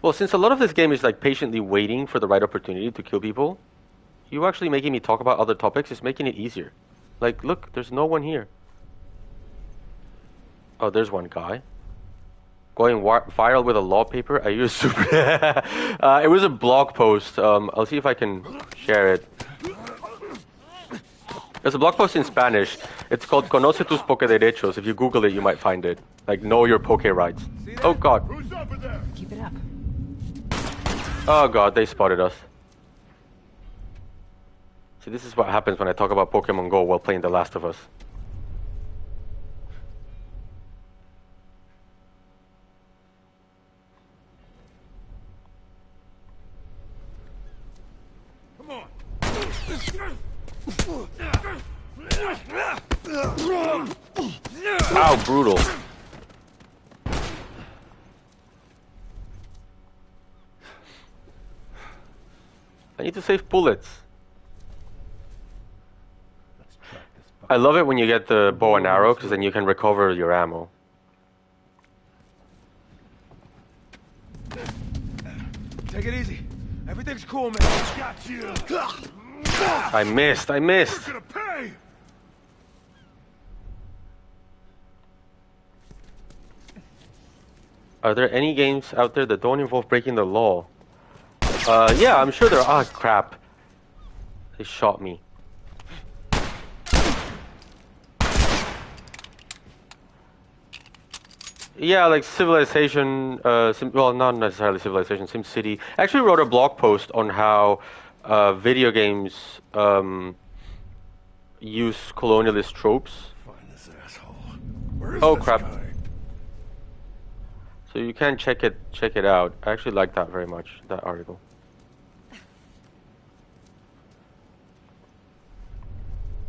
Well, since a lot of this game is like patiently waiting for the right opportunity to kill people, you actually making me talk about other topics is making it easier. Like, look, there's no one here. Oh, there's one guy. Going viral with a law paper. I use super. It was a blog post. I'll see if I can share it. There's a blog post in Spanish. It's called Conoce tus Pokéderechos. If you Google it, you might find it. Like, know your Poké rights. Oh God. Keep it up. Oh God, they spotted us. See, this is what happens when I talk about Pokemon Go while playing The Last of Us. Ow, brutal. I need to save bullets. I love it when you get the bow and arrow, because then you can recover your ammo. Take it easy. Everything's cool, man. Got you. I missed. You're gonna pay. Are there any games out there that don't involve breaking the law? Yeah, I'm sure there are. Ah, crap. They shot me. Yeah, like Civilization, well, not necessarily Civilization, SimCity. I actually wrote a blog post on how video games use colonialist tropes. Find this asshole. Oh, crap. So you can check it out. I actually like that very much, that article.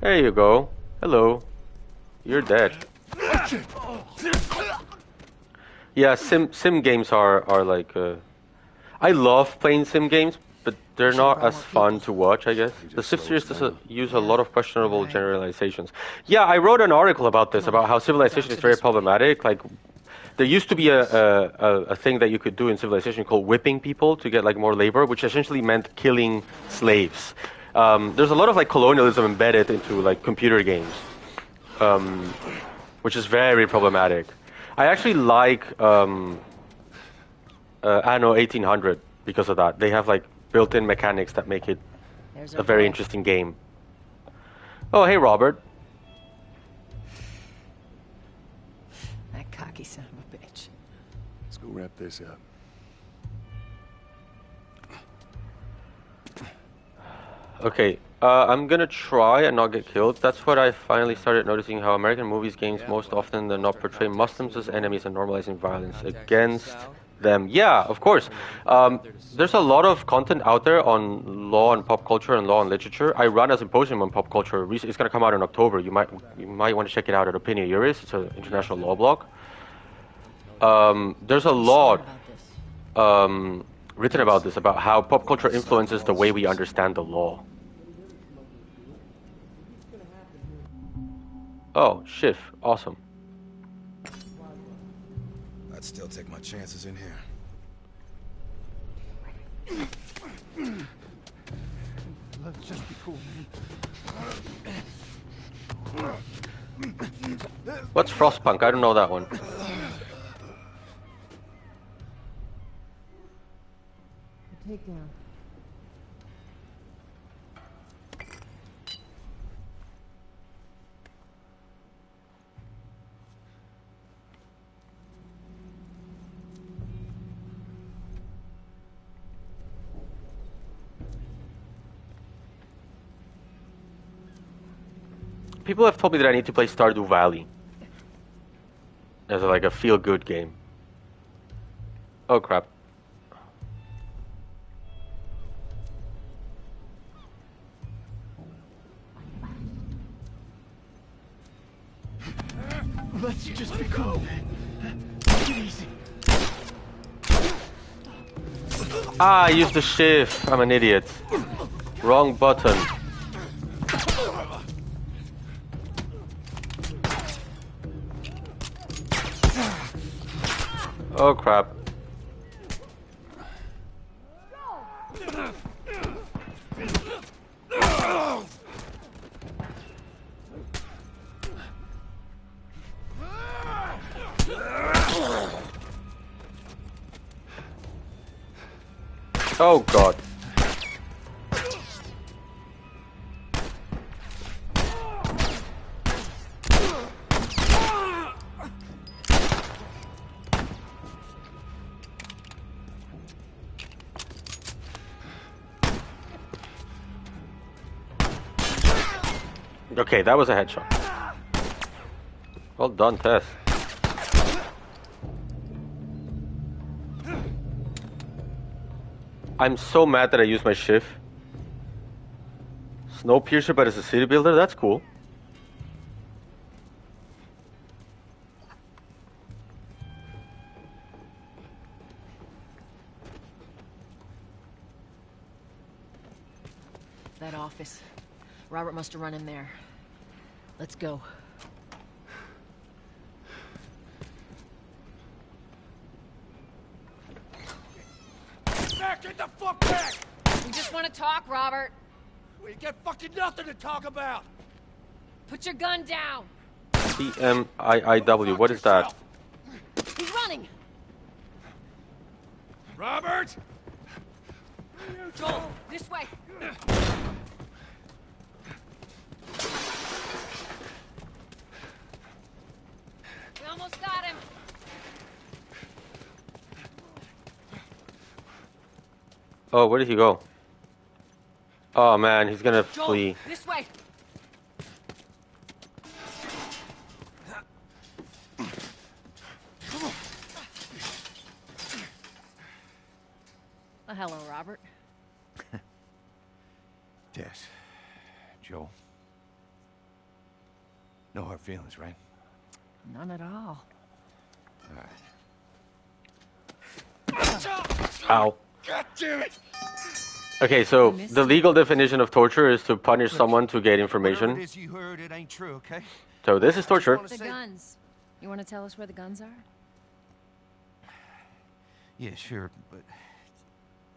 There you go. Hello. You're dead. Yeah, sim games are like I love playing sim games, but they're not as fun to watch, I guess. The Civ series does use a lot of questionable generalizations. Yeah, I wrote an article about this, about how Civilization is very problematic. Like, there used to be a thing that you could do in Civilization called whipping people to get like more labor, which essentially meant killing slaves. There's a lot of like colonialism embedded into like computer games, which is very problematic. I actually like Anno 1800 because of that. They have like built-in mechanics that make it a very interesting game. Oh, hey, Robert. That cocky son of a bitch. Let's go wrap this up. Okay, I'm gonna try and not get killed. That's what I finally started noticing, how American movies, games most often than not portray Muslims as enemies and normalizing violence against them. Yeah, of course. There's a lot of content out there on law and pop culture and law and literature. I run a symposium on pop culture. It's gonna come out in October. You might want to check it out at Opinia Juris. It's an international law blog. There's a lot written about this, about how pop culture influences the way we understand the law. Oh, Schiff. Awesome. I'd still take my chances in here. Let's just be cool, man. What's Frostpunk? I don't know that one. Takedown. People have told me that I need to play Stardew Valley as like a feel-good game. Oh crap. Let's just be cool, man. Take it easy. Ah, I used the shift. I'm an idiot. Wrong button. Oh crap. Oh god. Okay, that was a headshot. Well done, Tess. I'm so mad that I used my shift. Snowpiercer, but as a city builder, that's cool. That office. Robert must have run in there. Let's go. Back! Get the fuck back! We just want to talk, Robert. We got fucking nothing to talk about! Put your gun down. CMIIW, what is that? He's running. Robert! Joel, this way. We almost got him. Oh, where did he go? Oh man, he's gonna Joel, flee. this way. Well, hello, Robert. Tess. Joel. No hard feelings, right? None at all. Alright. Ow. God damn it! Okay, so the legal definition of torture is to punish someone to get Whatever information. it is you heard, it ain't true, okay? So this is torture. The guns. You want to tell us where the guns are? Yeah, sure, but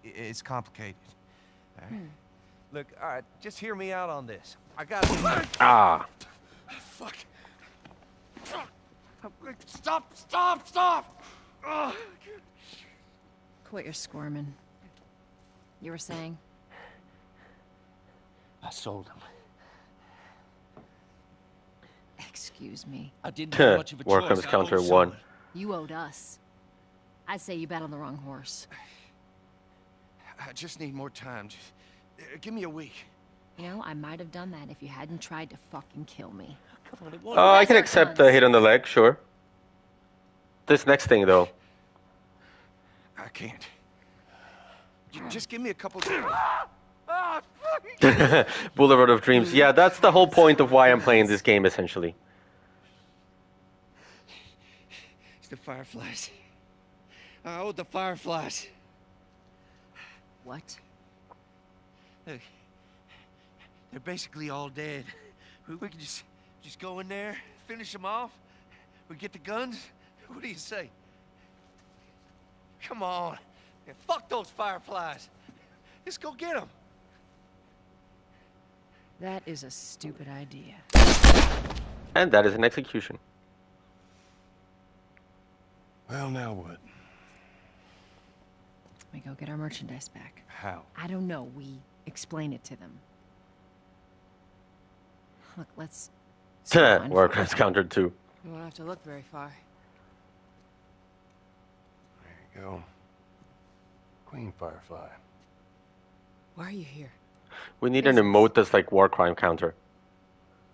it's complicated. All right. Look, all right, just hear me out on this. I got Ah. Fuck. Stop! Stop! Stop! Ugh. Quit your squirming. You were saying? I sold them. Excuse me. I didn't have much of a War choice. Crimes I Counter owed 1. someone. You owed us. I'd say you bet on the wrong horse. I just need more time. Just give me a week. You know, I might have done that if you hadn't tried to fucking kill me. Come on, it Oh, I can accept the hit on the leg, sure. This next thing, though. I can't. Just give me a couple. Boulevard of Dreams. Yeah, that's the whole point of why I'm playing this game, essentially. It's the Fireflies. I owed the Fireflies. What? Look, they're basically all dead. We can just go in there, finish them off. We get the guns. What do you say? Come on. Yeah, fuck those Fireflies. Let's go get them. That is a stupid idea. And that is an execution. Well, now what? We go get our merchandise back. How? I don't know. We explain it to them. Look, let's... War Crimes Counter 2. You won't have to look very far. There you go. Queen Firefly. Why are you here? We need an emote that's like War Crime Counter.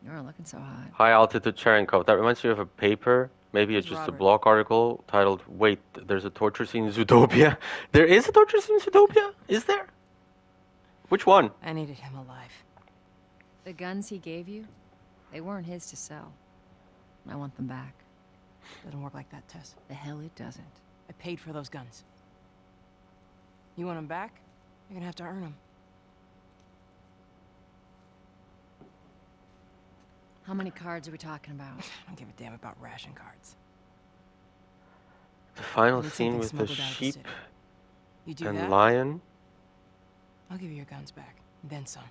You're looking so hot. High altitude Cherenkov. That reminds me of a paper. Maybe it's Who's just Robert? a blog article titled, "Wait, there's a torture scene in Zootopia." There is a torture scene in Zootopia? Is there? Which one? I needed him alive. The guns he gave you, they weren't his to sell. I want them back. Doesn't work like that, Tess. The hell it doesn't. I paid for those guns. You want them back? You're gonna have to earn them. How many cards are we talking about? I don't give a damn about ration cards. The final I need scene something with the smuggled out of the sheep city. You do and that? lion? I'll give you your guns back, then some.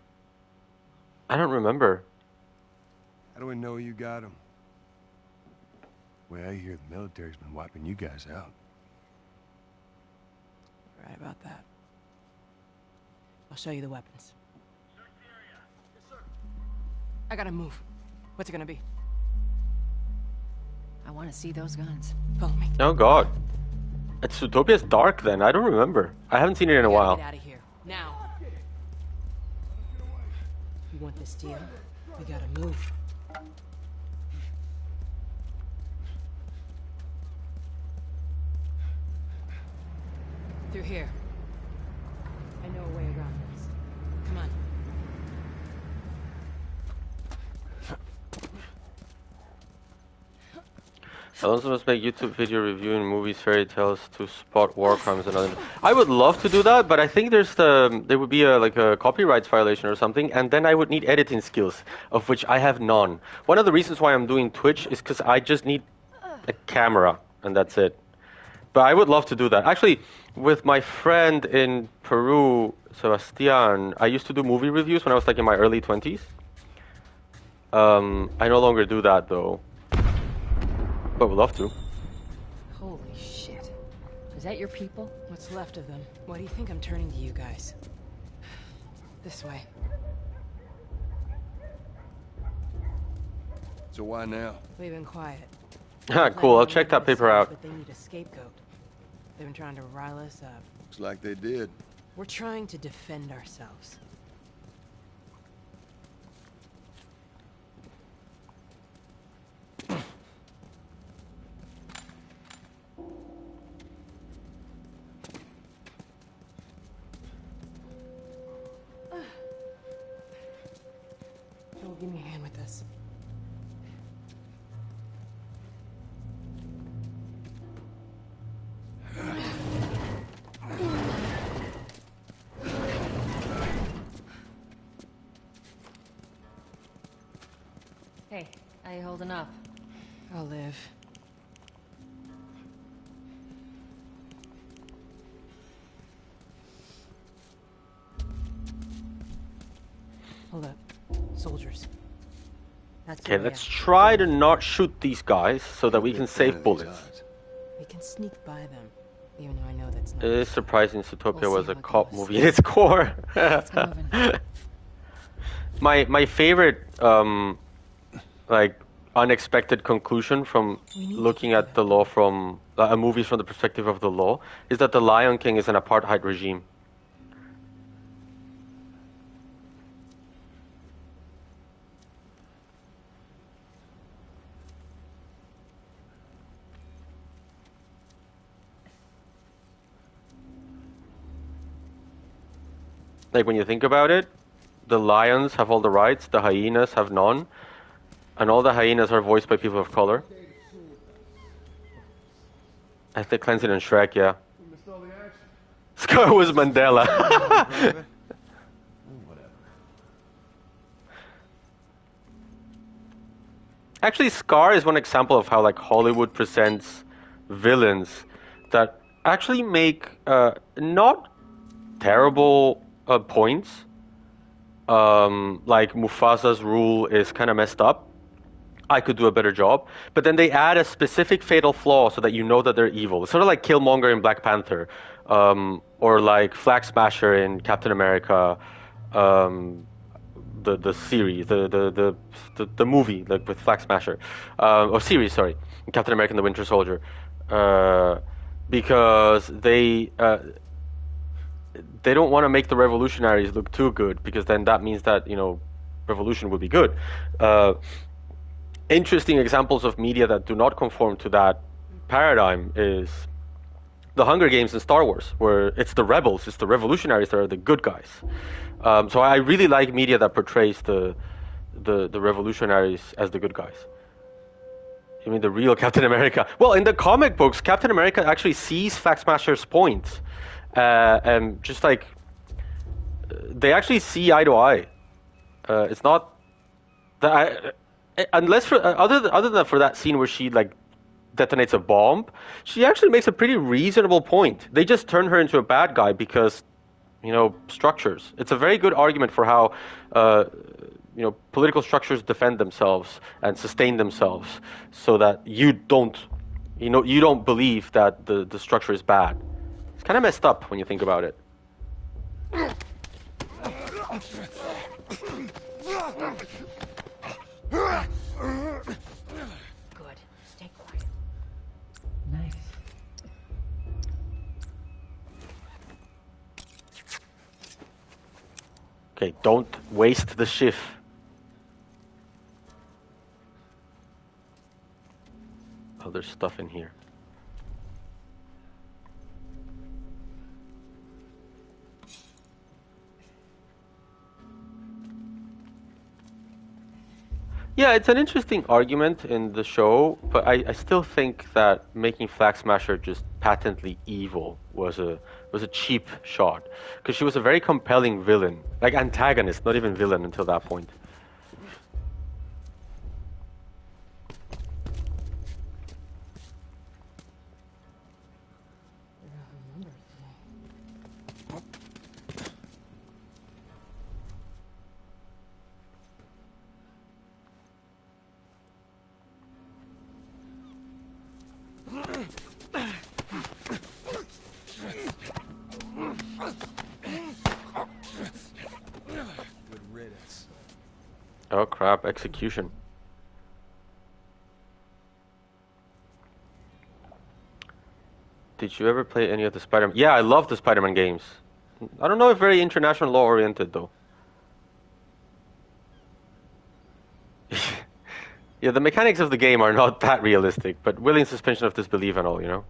I don't remember. How do we know you got them? Well, I hear the military's been wiping you guys out. Right about that. I'll show you the weapons. I gotta move. What's it gonna be? I want to see those guns. Follow me. Oh god. It's Zootopia's dark then. I don't remember. I haven't seen it in a while. Get out of here. Now. You want this deal? We gotta move. Through here. I know a way around this. Come on. Alonso must make YouTube video reviewing movies, fairy tales to spot war crimes and other. I would love to do that, but I think there would be like a copyrights violation or something, and then I would need editing skills, of which I have none. One of the reasons why I'm doing Twitch is because I just need a camera, and that's it. But I would love to do that. Actually, with my friend in Peru, Sebastian, I used to do movie reviews when I was like in my early 20s. I no longer do that though. But would love to. Holy shit. Is that your people? What's left of them? Why do you think I'm turning to you guys? This way. So why now? We've been quiet. Ah, cool. I'll check that paper out. But they need a scapegoat. They've been trying to rile us up. Looks like they did. We're trying to defend ourselves. Joel, give me a hand with this. Hey, how you holding up? I'll live. Hold up. Soldiers. That's Okay, let's try to not shoot these guys so that we can save bullets. We can sneak by them, even though I know that's not. It is surprising Zootopia We'll was see a how it cop goes. movie in its core. My favorite like unexpected conclusion from looking at the law from a movie from the perspective of the law is that the Lion King is an apartheid regime. Like when you think about it, the lions have all the rights, the hyenas have none, and all the hyenas are voiced by people of color. I think Cleansing and Shrek, yeah. Scar was Mandela. Actually, Scar is one example of how like Hollywood presents villains that actually make not terrible points. Like Mufasa's rule is kind of messed up. I could do a better job. But then they add a specific fatal flaw so that you know that they're evil. It's sort of like Killmonger in Black Panther, or like Flag Smasher in Captain America, the series, the movie, like with Flag Smasher, or series, sorry, Captain America and the Winter Soldier, because they don't want to make the revolutionaries look too good, because then that means that, you know, revolution would be good. Interesting examples of media that do not conform to that paradigm is the Hunger Games in Star Wars, where it's the rebels, it's the revolutionaries that are the good guys. So I really like media that portrays the revolutionaries as the good guys. You mean the real Captain America? Well, in the comic books, Captain America actually sees Flag Smasher's points. And just like they actually see eye to eye. It's not that unless for other than for that scene where she like detonates a bomb, she actually makes a pretty reasonable point. They just turn her into a bad guy because, you know, structures. It's a very good argument for how you know, political structures defend themselves and sustain themselves so that you don't believe that the structure is bad. It's kind of messed up when you think about it. Good. Stay quiet. Nice. Okay, don't waste the shift. Oh, there's stuff in here. Yeah, it's an interesting argument in the show, but I still think that making Flag Smasher just patently evil was a cheap shot, because she was a very compelling villain, like antagonist, not even villain until that point. Good riddance. Oh crap, execution. Did you ever play any of the Spider-Man? Yeah, I love the Spider-Man games. I don't know if very international law oriented though. Yeah, the mechanics of the game are not that realistic, but willing suspension of disbelief and all, you know?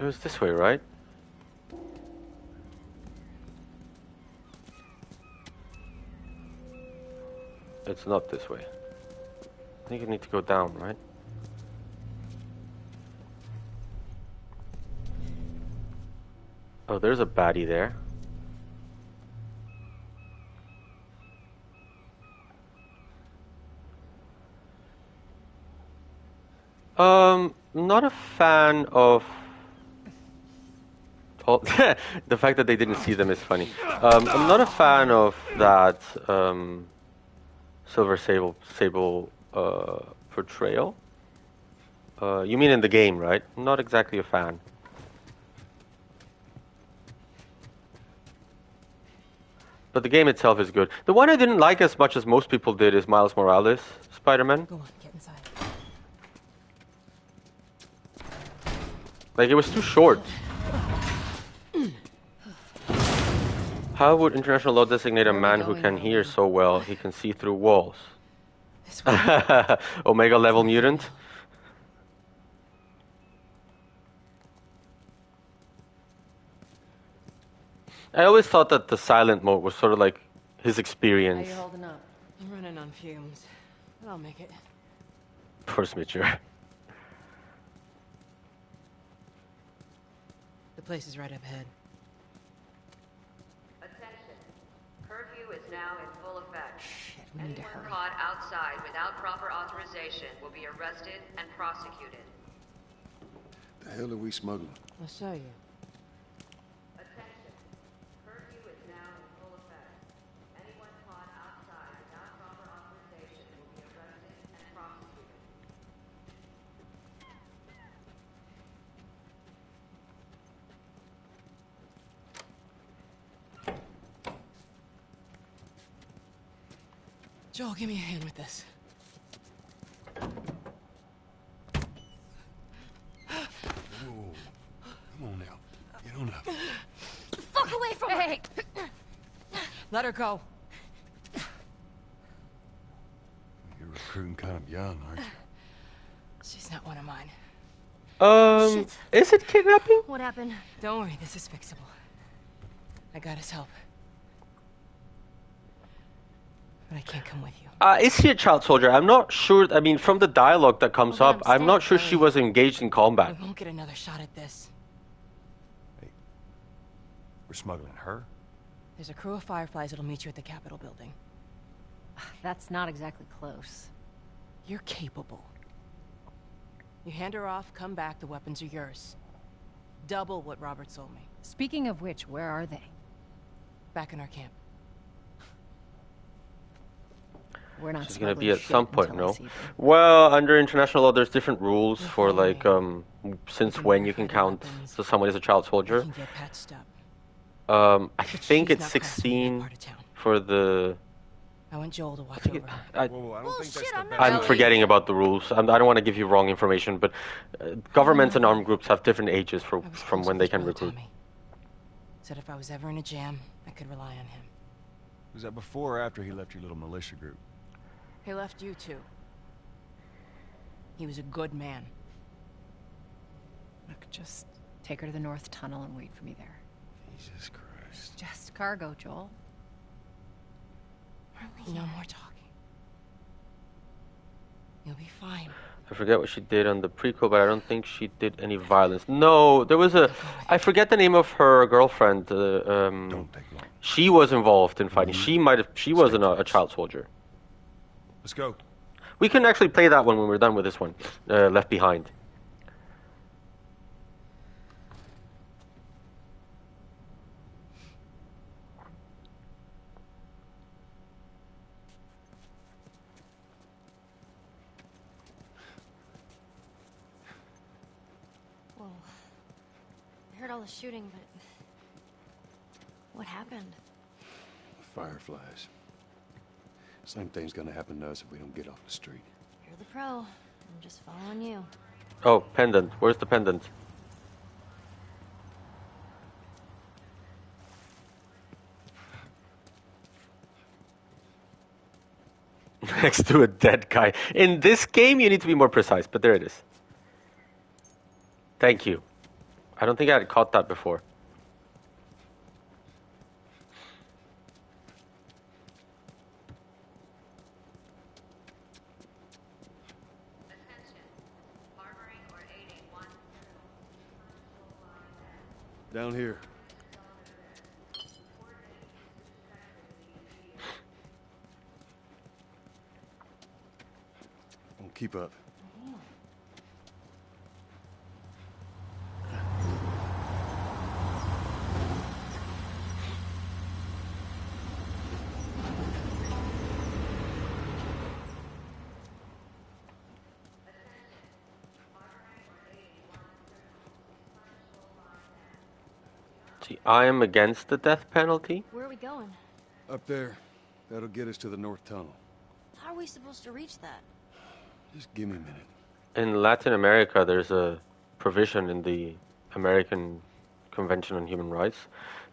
It was this way, right? It's not this way. I think you need to go down, right? Oh, there's a baddie there. Not a fan of... Oh, the fact that they didn't see them is funny. I'm not a fan of that Silver Sable portrayal. You mean in the game, right? I'm not exactly a fan. But the game itself is good. The one I didn't like as much as most people did is Miles Morales, Spider-Man. Go on, get inside. Like, it was too short. How would international law designate a man who can hear so well he can see through walls? Omega level mutant? I always thought that the silent mode was sort of like his experience. How you holding up? I'm running on fumes, but I'll make it. Poor Smitcher. The place is right up ahead. Attention. Curfew is now in full effect. Shit, we need to Anyone hurry. caught outside without proper authorization will be arrested and prosecuted. The hell are we smuggling? I'll show you. Attention. Curfew is now in full effect. Anyone caught outside without proper authorization will be arrested and prosecuted. Joel, give me a hand with this. Whoa. Come on now. Get on up. Fuck away from her! Hey! Let her go. You're recruiting kind of young, aren't you? She's not one of mine. Is it kidnapping? What happened? Don't worry, this is fixable. I got his help. But I can't come with you. Is she a child soldier? I'm not sure. I mean, from the dialogue that comes up, I'm not sure she was engaged in combat. We won't get another shot at this. We're smuggling her? There's a crew of Fireflies that'll meet you at the Capitol building. That's not exactly close. You're capable. You hand her off, come back, the weapons are yours. Double what Robert sold me. Speaking of which, where are they? Back in our camp. We're not She's gonna be at shit some point, until I no? see them. Well, under international law, there's different rules for like since when you can count so someone is a child soldier. Can get patched up. I think it's 16 for the I want Joel to watch over her. Whoa, I don't think that's the best I'm way. forgetting about the rules. I don't want to give you wrong information, but governments and armed groups have different ages from when they can recruit. Said if I was ever in a jam, I could rely on him. Was that before or after he left your little militia group? He left you too. He was a good man. Look, just take her to the North Tunnel and wait for me there. Jesus Christ. Just cargo, Joel. No more talking. You'll be fine. I forget what she did on the prequel, but I don't think she did any violence. No, there was a... I forget the name of her girlfriend. Don't take long. She was involved in fighting. She might have... She wasn't a child soldier. Let's go. We can actually play that one when we're done with this one. Left Behind. Whoa. I heard all the shooting, but... What happened? Fireflies. Same thing's gonna happen to us if we don't get off the street. You're the pro. I'm just following you. Oh, pendant. Where's the pendant? Next to a dead guy. In this game, you need to be more precise, but there it is. Thank you. I don't think I had caught that before. Down here. Don't keep up. See, I am against the death penalty. Where are we going? Up there. That'll get us to the North Tunnel. How are we supposed to reach that? Just give me a minute. In Latin America, there's a provision in the American Convention on Human Rights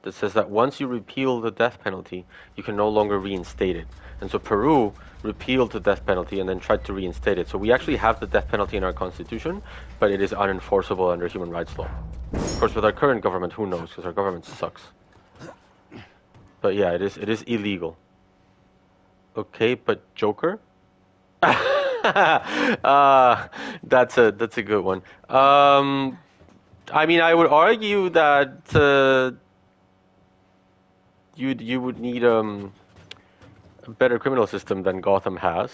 that says that once you repeal the death penalty, you can no longer reinstate it. And so Peru repealed the death penalty and then tried to reinstate it. So we actually have the death penalty in our constitution, but it is unenforceable under human rights law. Of course, with our current government, who knows, because our government sucks. But yeah, it is illegal. Okay, but Joker? That's a good one. I mean, I would argue that you would need a better criminal system than Gotham has.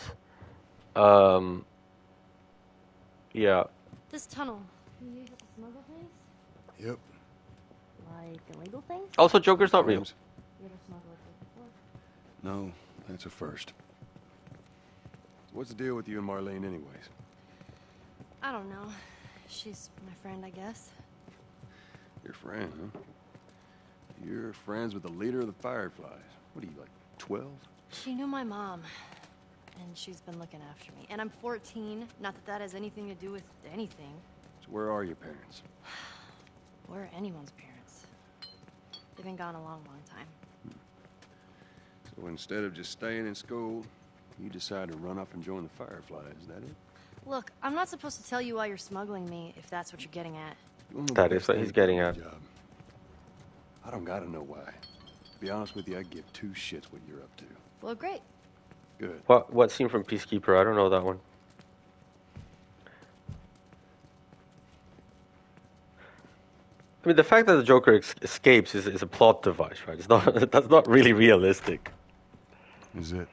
Yeah. This tunnel. Can you use it to smuggle things? Yep. Like illegal things? Also, Joker's not real. You ever smuggled things before? No, that's a first. So what's the deal with you and Marlene anyways? I don't know. She's my friend, I guess. Your friend, huh? You're friends with the leader of the Fireflies. What are you, like, 12? She knew my mom, and she's been looking after me. And I'm 14. Not that that has anything to do with anything. So where are your parents? Where are anyone's parents? They've been gone a long, long time. So instead of just staying in school, you decide to run up and join the Fireflies, is that it? Look, I'm not supposed to tell you why you're smuggling me, if that's what you're getting at. That is what he's getting at. I don't gotta know why. To be honest with you, I give two shits what you're up to. Well, great. Good. What scene from Peacekeeper? I don't know that one. I mean, the fact that the Joker escapes is a plot device, right? It's not. That's not really realistic. Is it?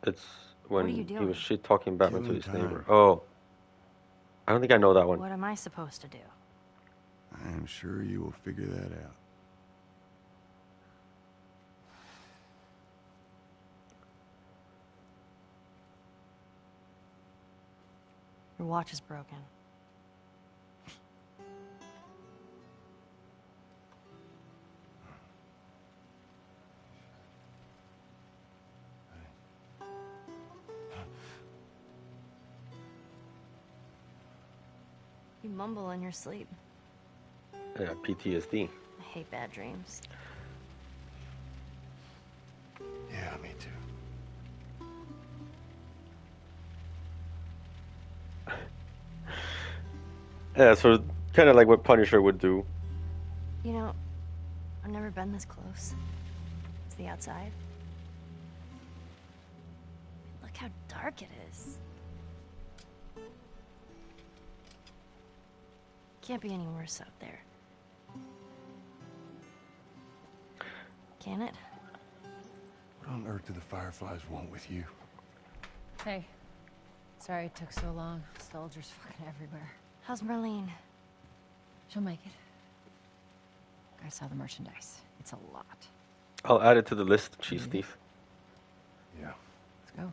It's when What are you he doing? was shit talking Batman to Killing his time. neighbor. Oh, I don't think I know that one. What am I supposed to do? I am sure you will figure that out. Your watch is broken. You mumble in your sleep. Yeah, PTSD. I hate bad dreams. Yeah, me too. Yeah, so kind of like what Punisher would do. You know, I've never been this close. It's the outside. Look how dark it is. Can't be any worse out there. Can it? What on earth do the Fireflies want with you? Hey. Sorry it took so long. Soldiers fucking everywhere. How's Marlene? She'll make it. I saw the merchandise. It's a lot. I'll add it to the list, Cheese Thief. Yeah. Let's go.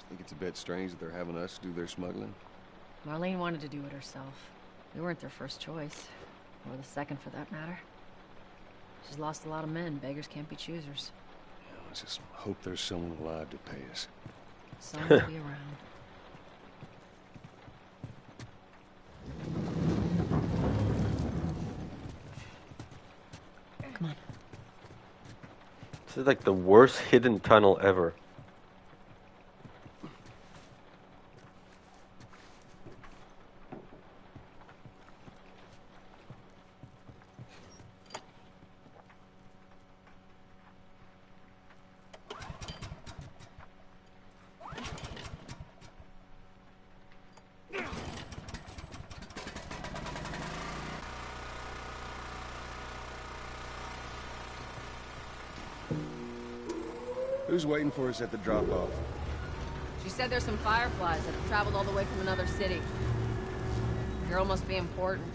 Think it's a bit strange that they're having us do their smuggling? Marlene wanted to do it herself. We weren't their first choice. Or the second, for that matter. She's lost a lot of men. Beggars can't be choosers. Yeah, let's just hope there's someone alive to pay us. Someone will be around. Come on. This is like the worst hidden tunnel ever. Who's waiting for us at the drop-off? She said there's some Fireflies that have traveled all the way from another city. Girl must be important.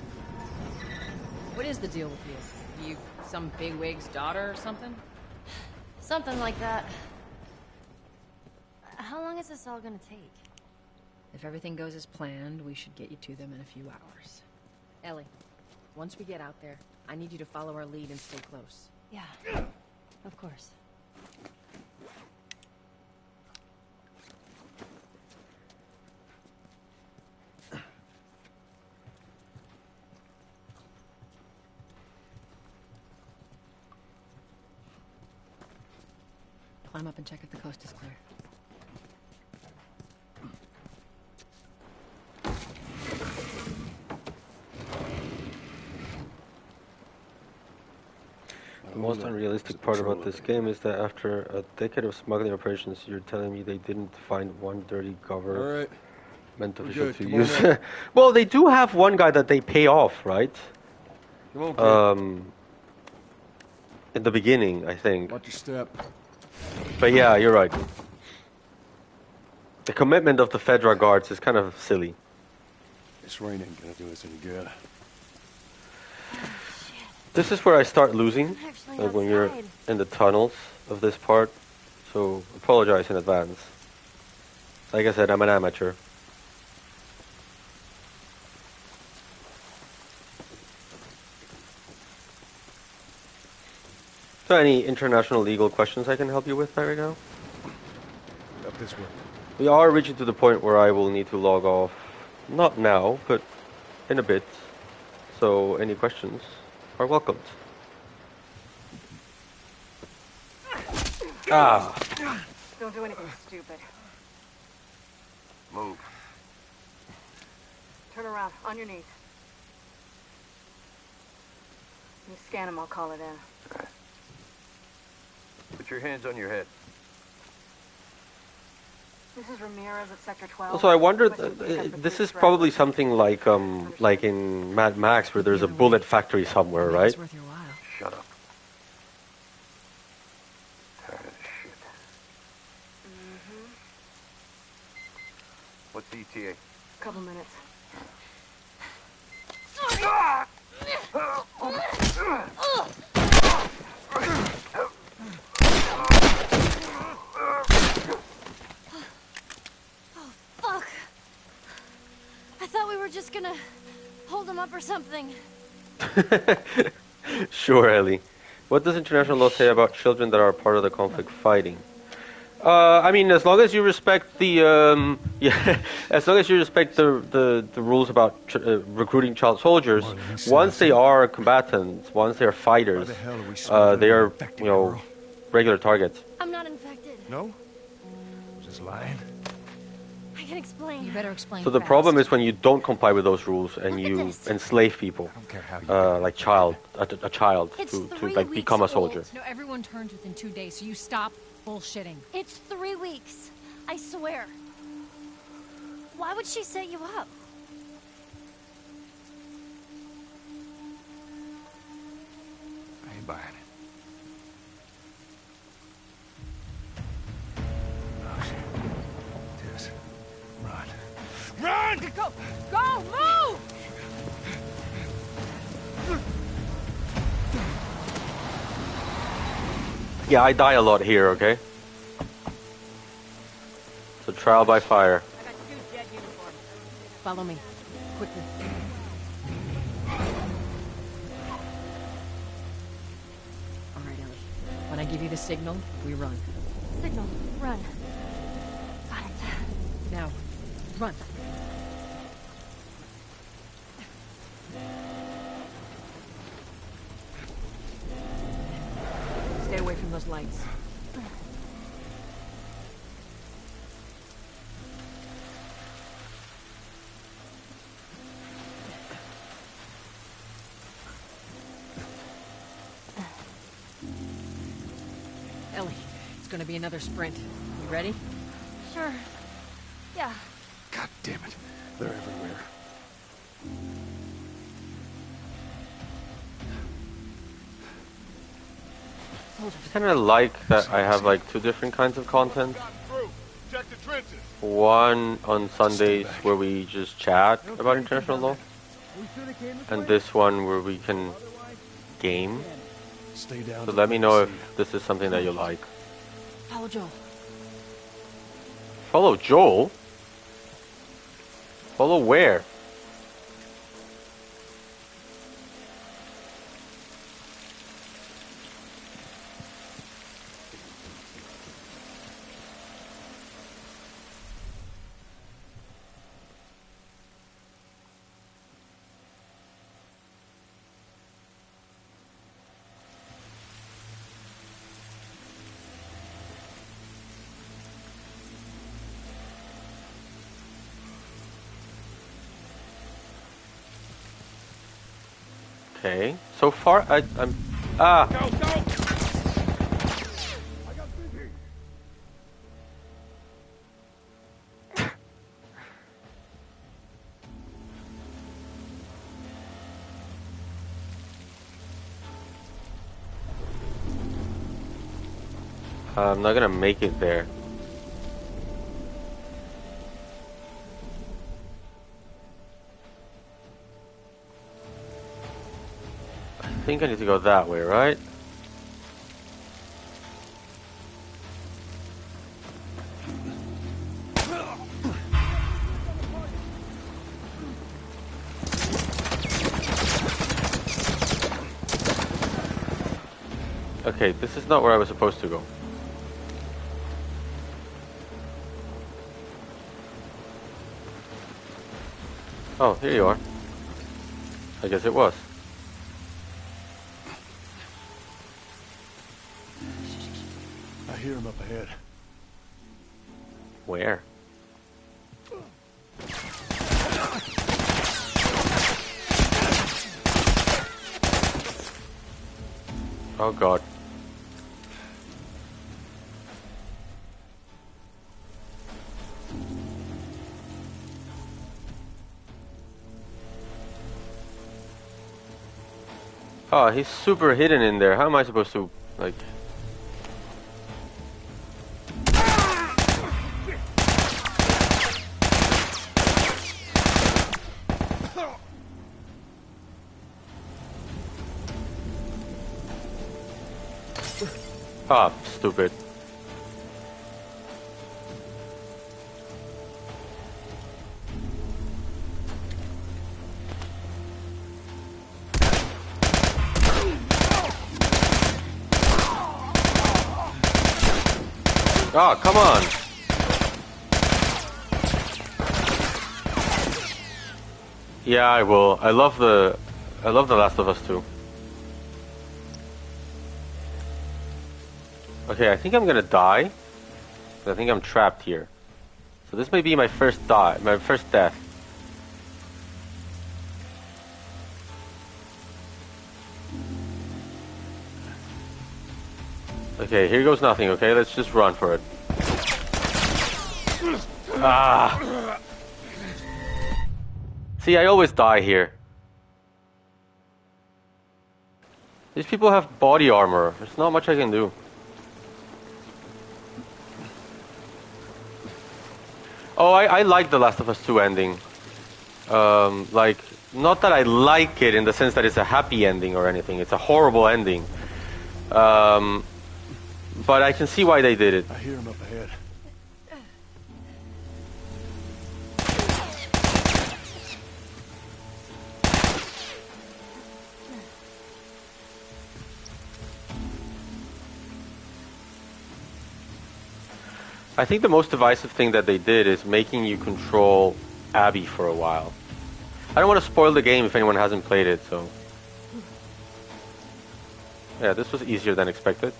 What is the deal with you? You some bigwig's daughter or something? Something like that. How long is this all gonna take? If everything goes as planned, we should get you to them in a few hours. Ellie, once we get out there, I need you to follow our lead and stay close. Yeah, of course. Climb up and check if the coast is clear. The most unrealistic part about this game is that after a decade of smuggling operations, you're telling me they didn't find one dirty government official to use. Well, they do have one guy that they pay off, right? In the beginning, I think. Watch your step. But yeah, you're right. The commitment of the Fedra guards is kind of silly. This rain ain't gonna do us any good. This is where I start losing, like when you're in the tunnels of this part. So apologize in advance. Like I said, I'm an amateur. So any international legal questions I can help you with right now? Up this way. We are reaching to the point where I will need to log off. Not now, but in a bit. So any questions are welcomed. Ah. Don't do anything stupid. Move. Turn around, on your knees. You scan him, I'll call it in. Put your hands on your head. This is Ramirez at Sector 12. Also, I wonder, this is probably something like in Mad Max, where there's a bullet factory somewhere, right? Shut up. Tired of this shit. What's ETA? Couple minutes. Oh, fuck. I thought we were just gonna hold him up or something. Sure, Ellie. What does international law say about children that are part of the conflict fighting? I mean, as long as you respect the as long as you respect the rules about recruiting child soldiers, once they are combatants, once they are fighters, they are, you know, regular targets. I'm not infected. No? Just lying? I can explain. You better explain. So the problem is when you don't comply with those rules and you enslave people, like a child to like become a soldier. No, everyone turns within 2 days, so you stop bullshitting. It's 3 weeks. I swear. Why would she set you up? I ain't buying it. Oh, shit. Tess. Run. Run! Go! Go! Move! Yeah, I die a lot here, okay? So trial by fire. Follow me. Quickly. Alright, Ellie. When I give you the signal, we run. Signal. Run. Got it. Now, run. Stay away from those lights. Ellie, it's gonna be another sprint. You ready? Sure. Yeah. God damn it. They're everywhere. I kind of like that I have like two different kinds of content. One on Sundays where we just chat about international law, and this one where we can game. So let me know if this is something that you like. Follow Joel. Follow Joel? Follow where? Okay. So far, I'm. Ah! I'm not gonna make it there. I think I need to go that way, right? Okay, this is not where I was supposed to go. Oh, here you are. I guess it was. I hear him up ahead. Where? Oh God. Oh, he's super hidden in there. How am I supposed to, like... Ah, stupid. Ah, come on. Yeah, I will. I love The Last of Us 2. Okay, I think I'm gonna die. I think I'm trapped here. So this may be my first death. Okay, here goes nothing, okay? Let's just run for it. Ah! See, I always die here. These people have body armor. There's not much I can do. Oh, I like The Last of Us 2 ending. Like, not that I like it in the sense that it's a happy ending or anything. It's a horrible ending. But I can see why they did it. I hear him up ahead. I think the most divisive thing that they did is making you control Abby for a while. I don't want to spoil the game if anyone hasn't played it, so... Yeah, this was easier than expected.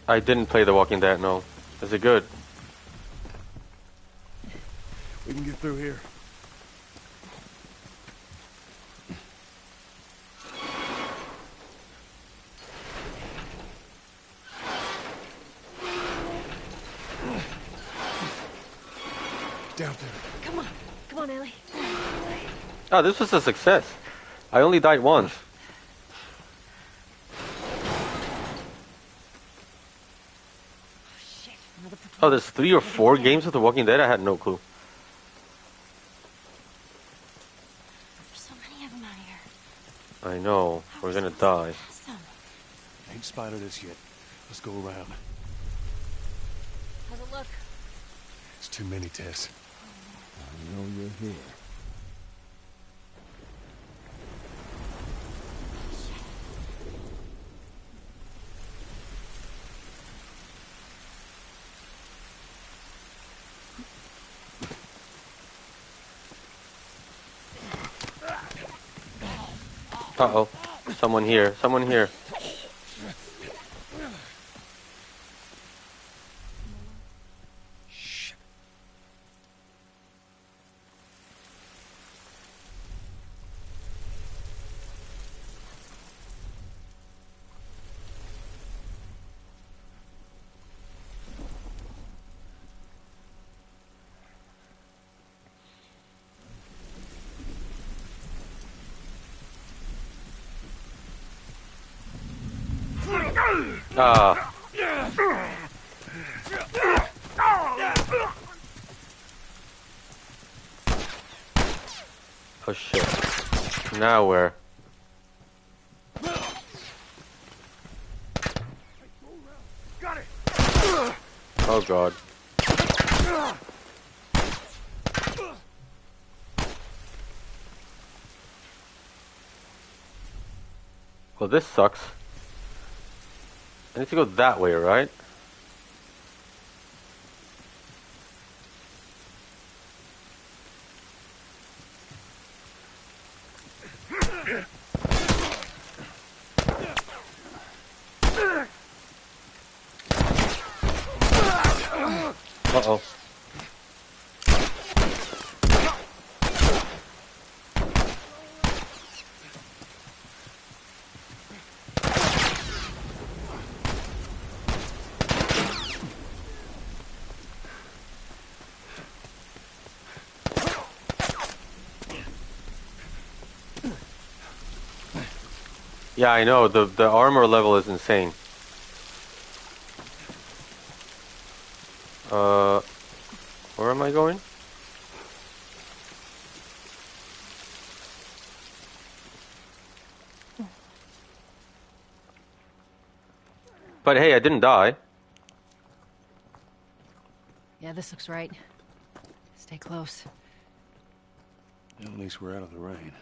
I didn't play The Walking Dead, no. Is it good? We can get through here. Down there. Come on, Ellie. Oh, this was a success. I only died once. Oh, there's 3 or 4 games of The Walking Dead? I had no clue. There's so many of them out here. I know. We're gonna die. Ain't spotted us yet. Let's go around. How's it look? It's too many, Tess. I know you're here. Uh-oh. Someone here. Someone here. Ah. Oh shit. Now where? Oh god. Well, this sucks. I need to go that way, right? Uh-oh. Yeah, I know. The armor level is insane. Where am I going? But hey, I didn't die. Yeah, this looks right. Stay close. At least we're out of the rain.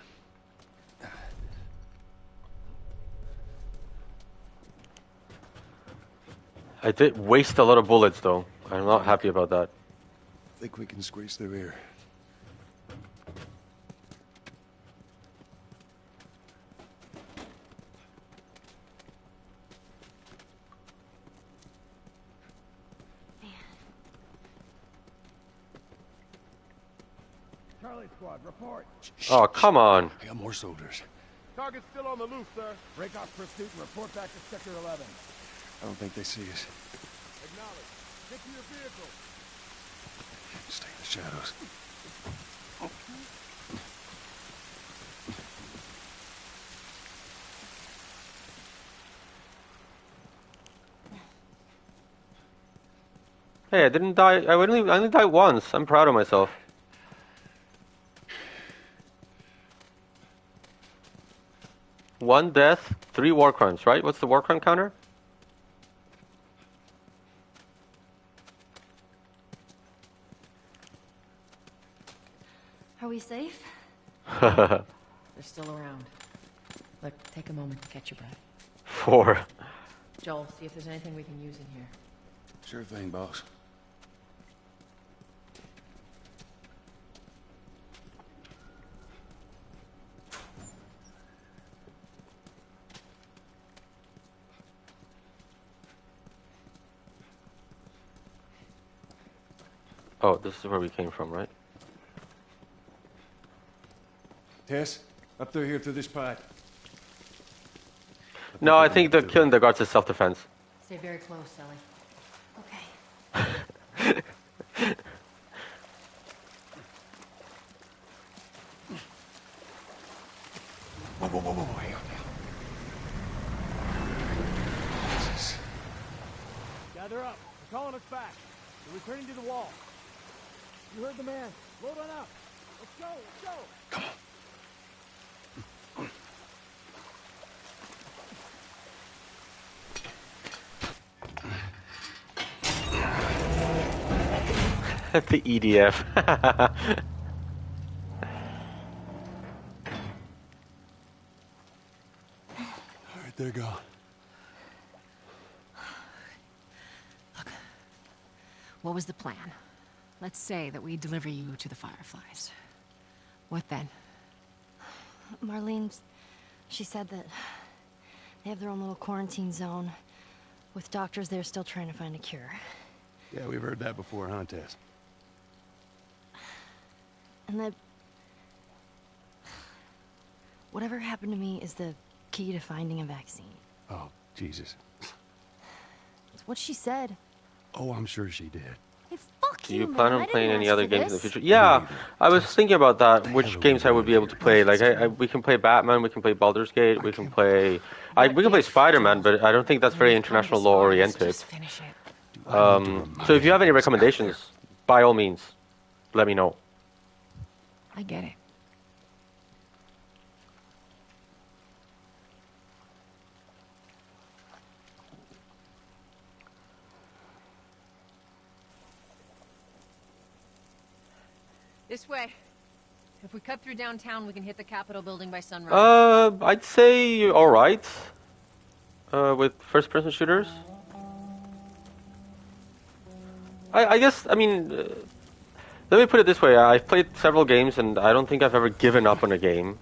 I did waste a lot of bullets, though. I'm not happy about that. Think we can squeeze through here. Charlie Squad, report. Oh, come on. I got more soldiers. Target's still on the loose, sir. Break off pursuit and report back to Sector 11. I don't think they see us. Acknowledge. Get to your vehicle. Stay in the shadows. Hey, I didn't die. I only died once. I'm proud of myself. One death, 3 war crimes, right? What's the war crime counter? Are we safe? They're still around. Look, take a moment to catch your breath. 4. Joel, see if there's anything we can use in here. Sure thing, boss. Oh, this is where we came from, right? Tess, up through here through this pipe. No, I think the killing the guards is self-defense. Stay very close, Sally. Okay. Whoa, whoa, whoa, whoa, hang on now. Jesus. Gather up. They're calling us back. We're returning to the wall. You heard the man. Load on up. Let's go. Let's go. Come on. The EDF. All right, they're gone. Look, what was the plan? Let's say that we deliver you to the Fireflies. What then? Marlene, she said that they have their own little quarantine zone with doctors there still trying to find a cure. Yeah, we've heard that before, huh, Tess? And that whatever happened to me is the key to finding a vaccine. Oh, Jesus. It's what she said. Oh, I'm sure she did. Hey, fuck Do you man. plan I on didn't playing any ask other for games in the this. future? Yeah, I was thinking about that. Which games I would be able to play. Like, we can play Batman, we can play Baldur's Gate, we can play... we can play Spider-Man, but I don't think that's very international law oriented. So if you have any recommendations, by all means, let me know. I get it. This way. If we cut through downtown, we can hit the Capitol building by sunrise. I'd say alright. With first-person shooters. I guess, I mean... let me put it this way, I've played several games and I don't think I've ever given up on a game.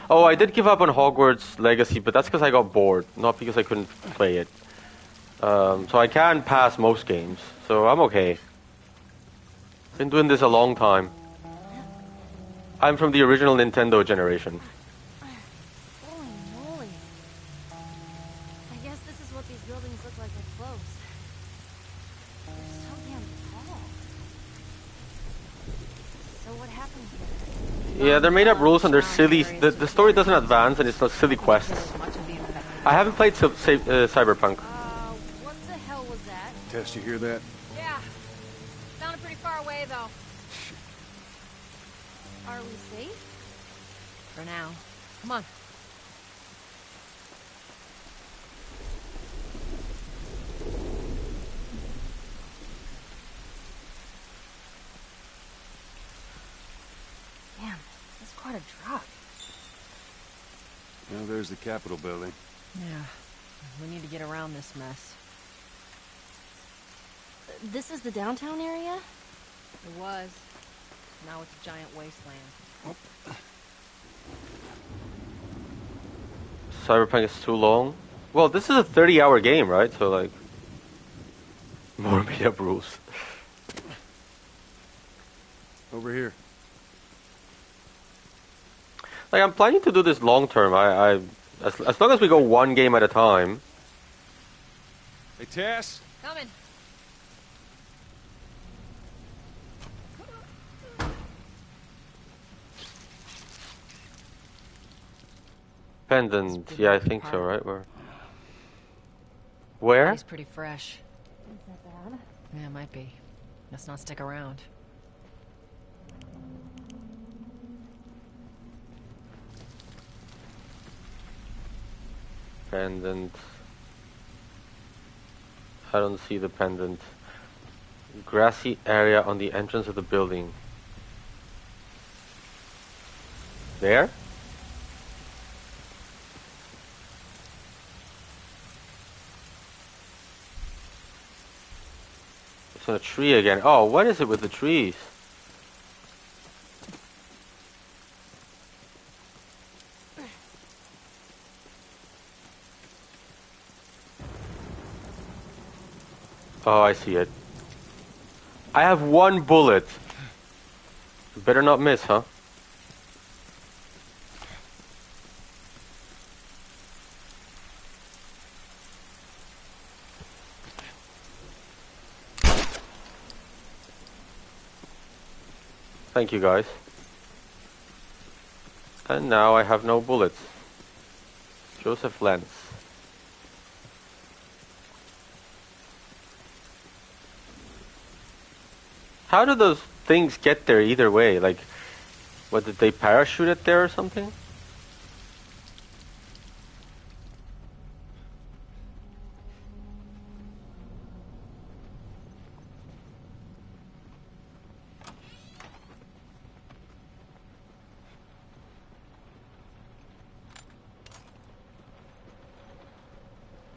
Oh, I did give up on Hogwarts Legacy, but that's because I got bored, not because I couldn't play it. So I can pass most games, so I'm okay. Been doing this a long time. I'm from the original Nintendo generation. Holy moly. I guess this is what these buildings look like up close. They're so damn tall. So what happened here? Yeah, they're made up rules and they're silly. The story doesn't advance and it's not silly quests. I haven't played Cyberpunk. What the hell was that? Tess, you hear that? Yeah. Sounded pretty far away, though. Are we safe? For now. Come on. Now there's the Capitol building. Yeah. We need to get around this mess. This is the downtown area? It was. Now it's a giant wasteland. Cyberpunk is too long. Well, this is a 30-hour game, right? So like, more made-up rules. Over here. Like, I'm planning to do this long term. As long as we go one game at a time. Hey, Tess. Coming. Pendant. Yeah, I think so, right? Where? It's pretty fresh. Is that bad? Yeah, it might be. Let's not stick around. Pendant. I don't see the pendant. Grassy area on the entrance of the building. There? It's on a tree again. Oh, what is it with the trees? Oh, I see it. I have one bullet. Better not miss, huh? Thank you, guys. And now I have no bullets. Joseph Lenz. How do those things get there either way? Like, what, did they parachute it there or something?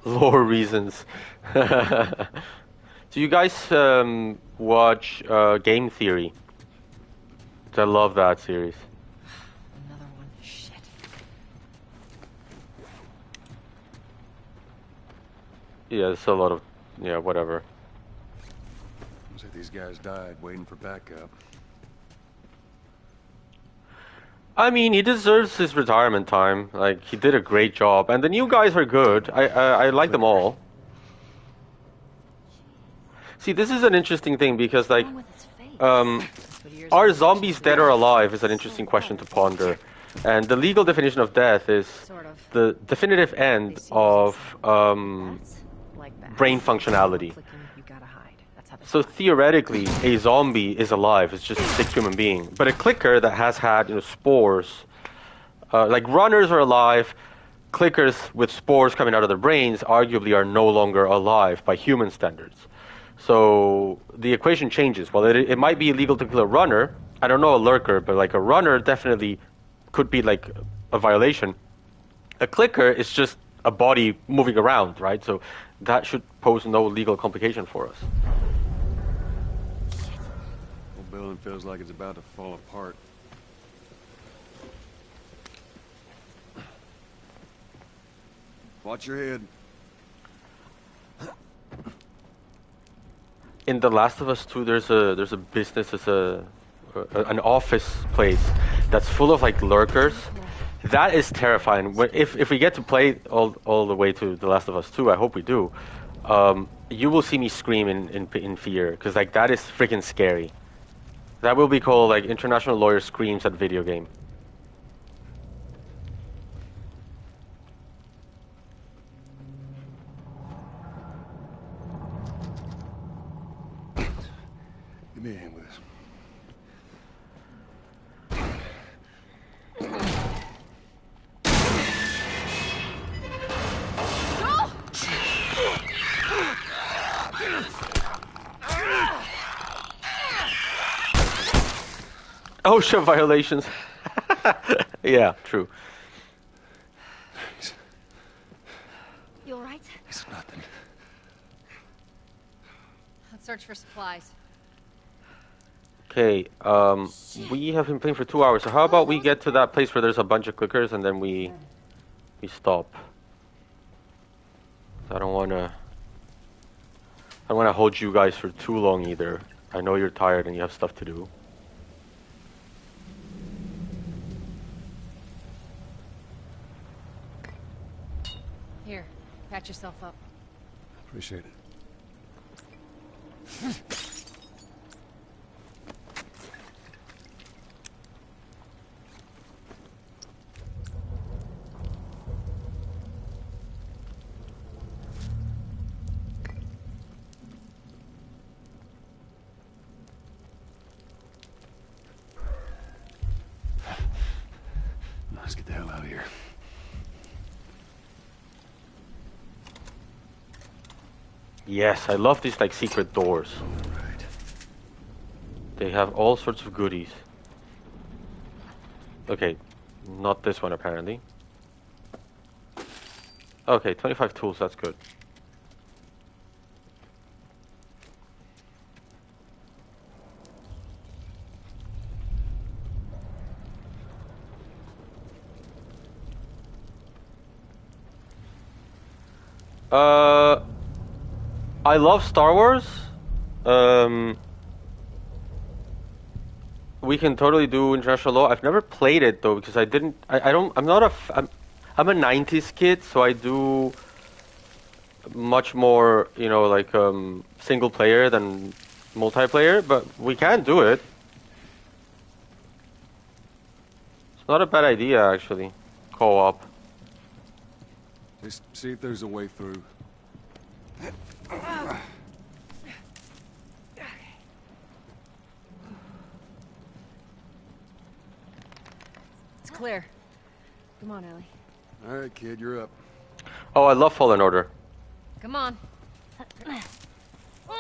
Lore reasons. Do you guys watch Game Theory? I love that series. Another one. Shit. Yeah, there's a lot of... yeah, whatever. Looks like these guys died waiting for backup. I mean, he deserves his retirement time. Like, he did a great job. And the new guys are good. I like them all. See, this is an interesting thing because, like, are zombies dead or alive is an interesting question to ponder. And the legal definition of death is the definitive end of brain functionality. So theoretically, a zombie is alive. It's just a sick human being. But a clicker that has had, you know, spores, like runners are alive. Clickers with spores coming out of their brains arguably are no longer alive by human standards. So the equation changes. Well, it might be illegal to kill a runner. I don't know a lurker, but like a runner definitely could be like a violation. A clicker is just a body moving around, right? So that should pose no legal complication for us. Whole building feels like it's about to fall apart. Watch your head. In The Last of Us 2, there's a business, an office place that's full of like lurkers. That is terrifying. If we get to play all the way to The Last of Us 2, I hope we do. You will see me scream in fear because like that is freaking scary. That will be called like International Lawyer Screams at Video Game. Give me a hand with this. OSHA violations. Yeah, true. something. Let's search for supplies. Okay, we have been playing for 2 hours, so how about we get to that place where there's a bunch of clickers and then we stop. I don't wanna hold you guys for too long either. I know you're tired and you have stuff to do. Here, patch yourself up. Appreciate it. Let's get the hell out of here. Yes, I love these like secret doors. Right. They have all sorts of goodies. Okay, not this one apparently. Okay, 25 tools, that's good. I love Star Wars. We can totally do international law. I've never played it though because I didn't. I'm not a. I'm a '90s kid, so I do much more, you know, like single player than multiplayer. But we can do it. It's not a bad idea actually. Co-op. Just see if there's a way through. It's clear. Come on, Ellie. All right, kid, you're up. Oh, I love Fallen Order. Come on.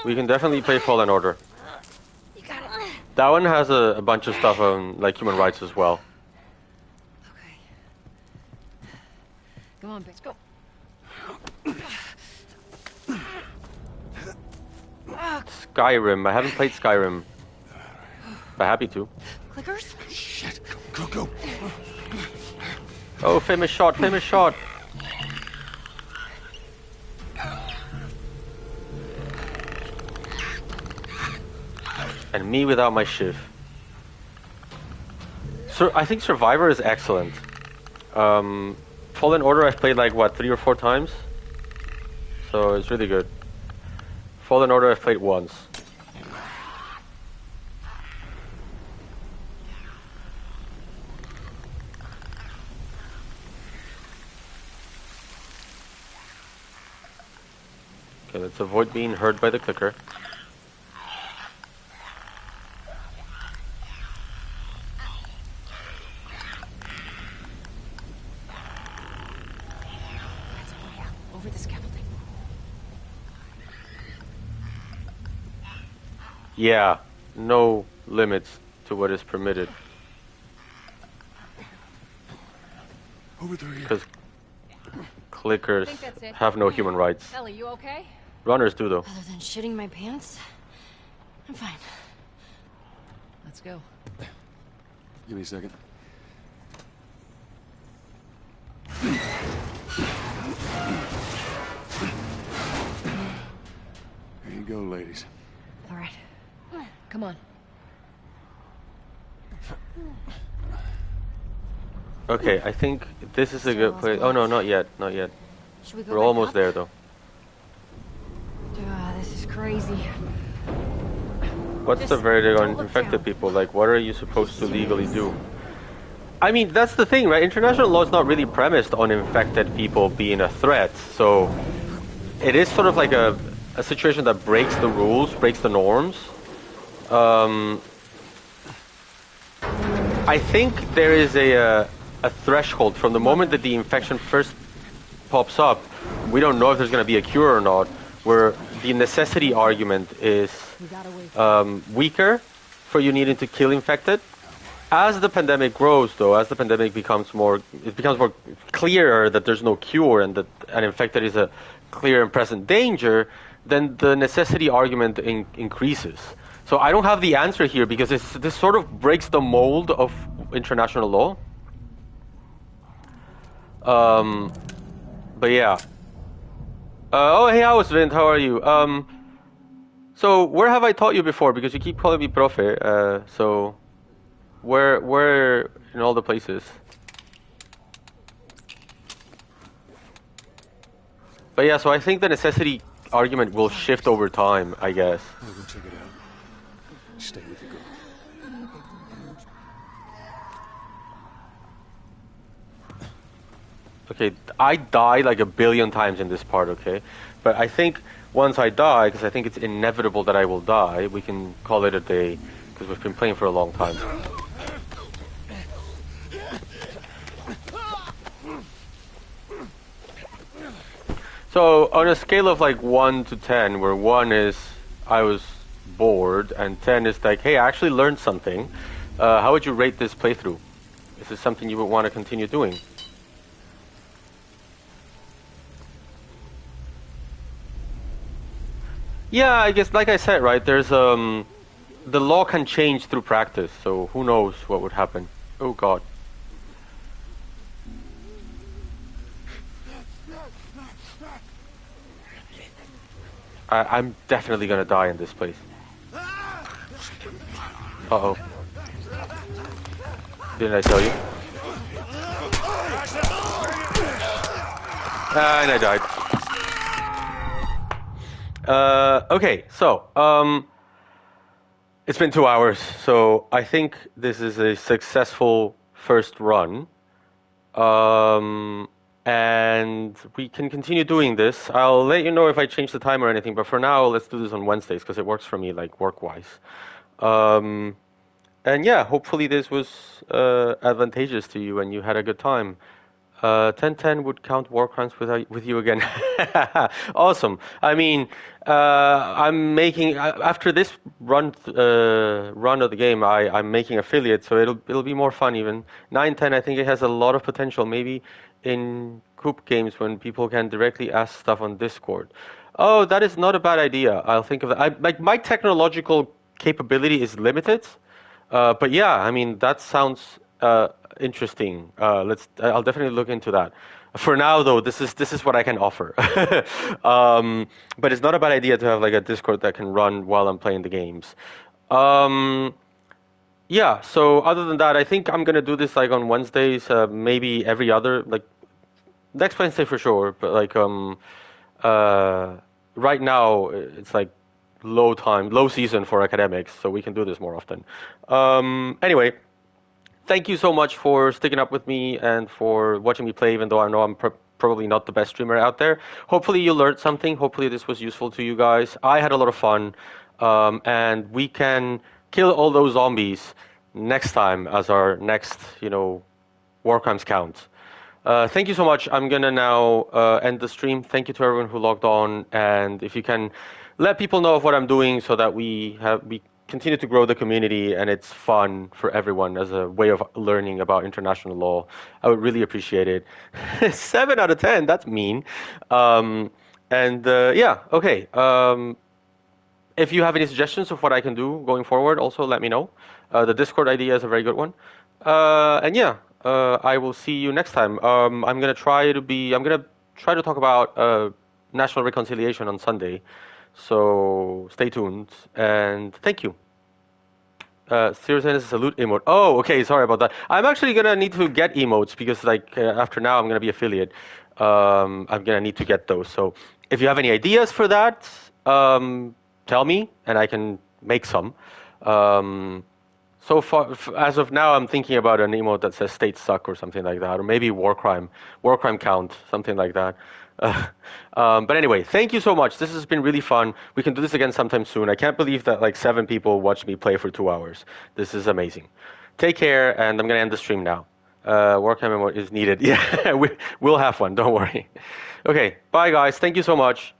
We can definitely play Fallen Order. You got it. That one has a bunch of stuff on like human rights as well. Come on, bitch, go. Skyrim. I haven't played Skyrim. But happy to. Clickers? Shit. Go. Oh, famous shot, famous shot. And me without my shiv. So I think Survivor is excellent. Fallen Order I've played like what, 3 or 4 times? So it's really good. Fallen Order I've played once. Okay, let's avoid being heard by the clicker. Over the scaffolding. Yeah, no limits to what is permitted. Over there. Because clickers think that's it. have no human rights. Ellie, you okay? Runners do though. Other than shitting my pants, I'm fine. Let's go. Give me a second. There you go, ladies. All right. Come on. Okay, I think this is a good place. Oh no, not yet, not yet. Should we go We're back almost up? there though. This is crazy. What's the verdict on infected people? Like, what are you supposed to legally do? I mean, that's the thing, right? International law is not really premised on infected people being a threat. So it is sort of like a situation that breaks the rules, breaks the norms. I think there is a threshold from the moment that the infection first pops up. We don't know if there's going to be a cure or not, where the necessity argument is weaker for you needing to kill infected. As the pandemic grows, though, as the pandemic becomes more clearer that there's no cure and that an infected is a clear and present danger, then the necessity argument increases. So I don't have the answer here because this sort of breaks the mold of international law. But yeah. Oh, hey, how's Vint? How are you? So where have I taught you before? Because you keep calling me profe. So where in all the places? But yeah, so I think the necessity argument will shift over time, I guess. I'll go check it out. Stay with the girl. Okay, I die like a billion times in this part, okay? But I think once I die, because I think it's inevitable that I will die, we can call it a day, because we've been playing for a long time. So, on a scale of like 1 to 10, where 1 is I was bored, and 10 is like, hey, I actually learned something, how would you rate this playthrough? Is this something you would want to continue doing? Yeah, I guess, like I said, right, there's, the law can change through practice, so who knows what would happen. Oh, God. I'm definitely gonna die in this place. Uh-oh. Didn't I tell you? And I died. Okay, so, it's been 2 hours, so I think this is a successful first run. And we can continue doing this. I'll let you know if I change the time or anything, but for now, let's do this on Wednesdays, because it works for me, like, work-wise. And yeah, hopefully this was advantageous to you and you had a good time. 1010 would count war crimes with you again. Awesome. I mean, I'm making after this run of the game, I'm making affiliates, so it'll be more fun even. 910, I think it has a lot of potential. Maybe in group games when people can directly ask stuff on Discord. Oh, that is not a bad idea. I'll think of that. Like my technological capability is limited, but yeah, I mean that sounds interesting. I'll definitely look into that. For now, though, this is what I can offer. But it's not a bad idea to have like a Discord that can run while I'm playing the games. Yeah. So other than that, I think I'm gonna do this like on Wednesdays, maybe every other, like next Wednesday for sure. But like right now it's like low season for academics, so we can do this more often. Anyway. Thank you so much for sticking up with me and for watching me play, even though I know I'm probably not the best streamer out there. Hopefully you learned something. Hopefully this was useful to you guys. I had a lot of fun. And we can kill all those zombies next time as our next, war crimes count. Thank you so much. I'm going to now end the stream. Thank you to everyone who logged on. And if you can let people know of what I'm doing so that we continue to grow the community and it's fun for everyone as a way of learning about international law, I would really appreciate it. 7 out of 10, that's mean. Yeah, okay. If you have any suggestions of what I can do going forward, also let me know. The Discord idea is a very good one. I will see you next time. I'm gonna try to talk about national reconciliation on Sunday. So stay tuned and thank you. Seriously, is a salute emote. Oh, okay, sorry about that. I'm actually gonna need to get emotes because after now I'm gonna be affiliate. I'm gonna need to get those. So if you have any ideas for that, tell me and I can make some. So far, as of now, I'm thinking about an emote that says "states suck" or something like that, or maybe war crime count, something like that. But anyway, thank you so much. This has been really fun. We can do this again sometime soon. I can't believe that 7 people watched me play for 2 hours. This is amazing. Take care, and I'm gonna end the stream now. War crime emote is needed. Yeah, we'll have one. Don't worry. Okay, bye guys. Thank you so much.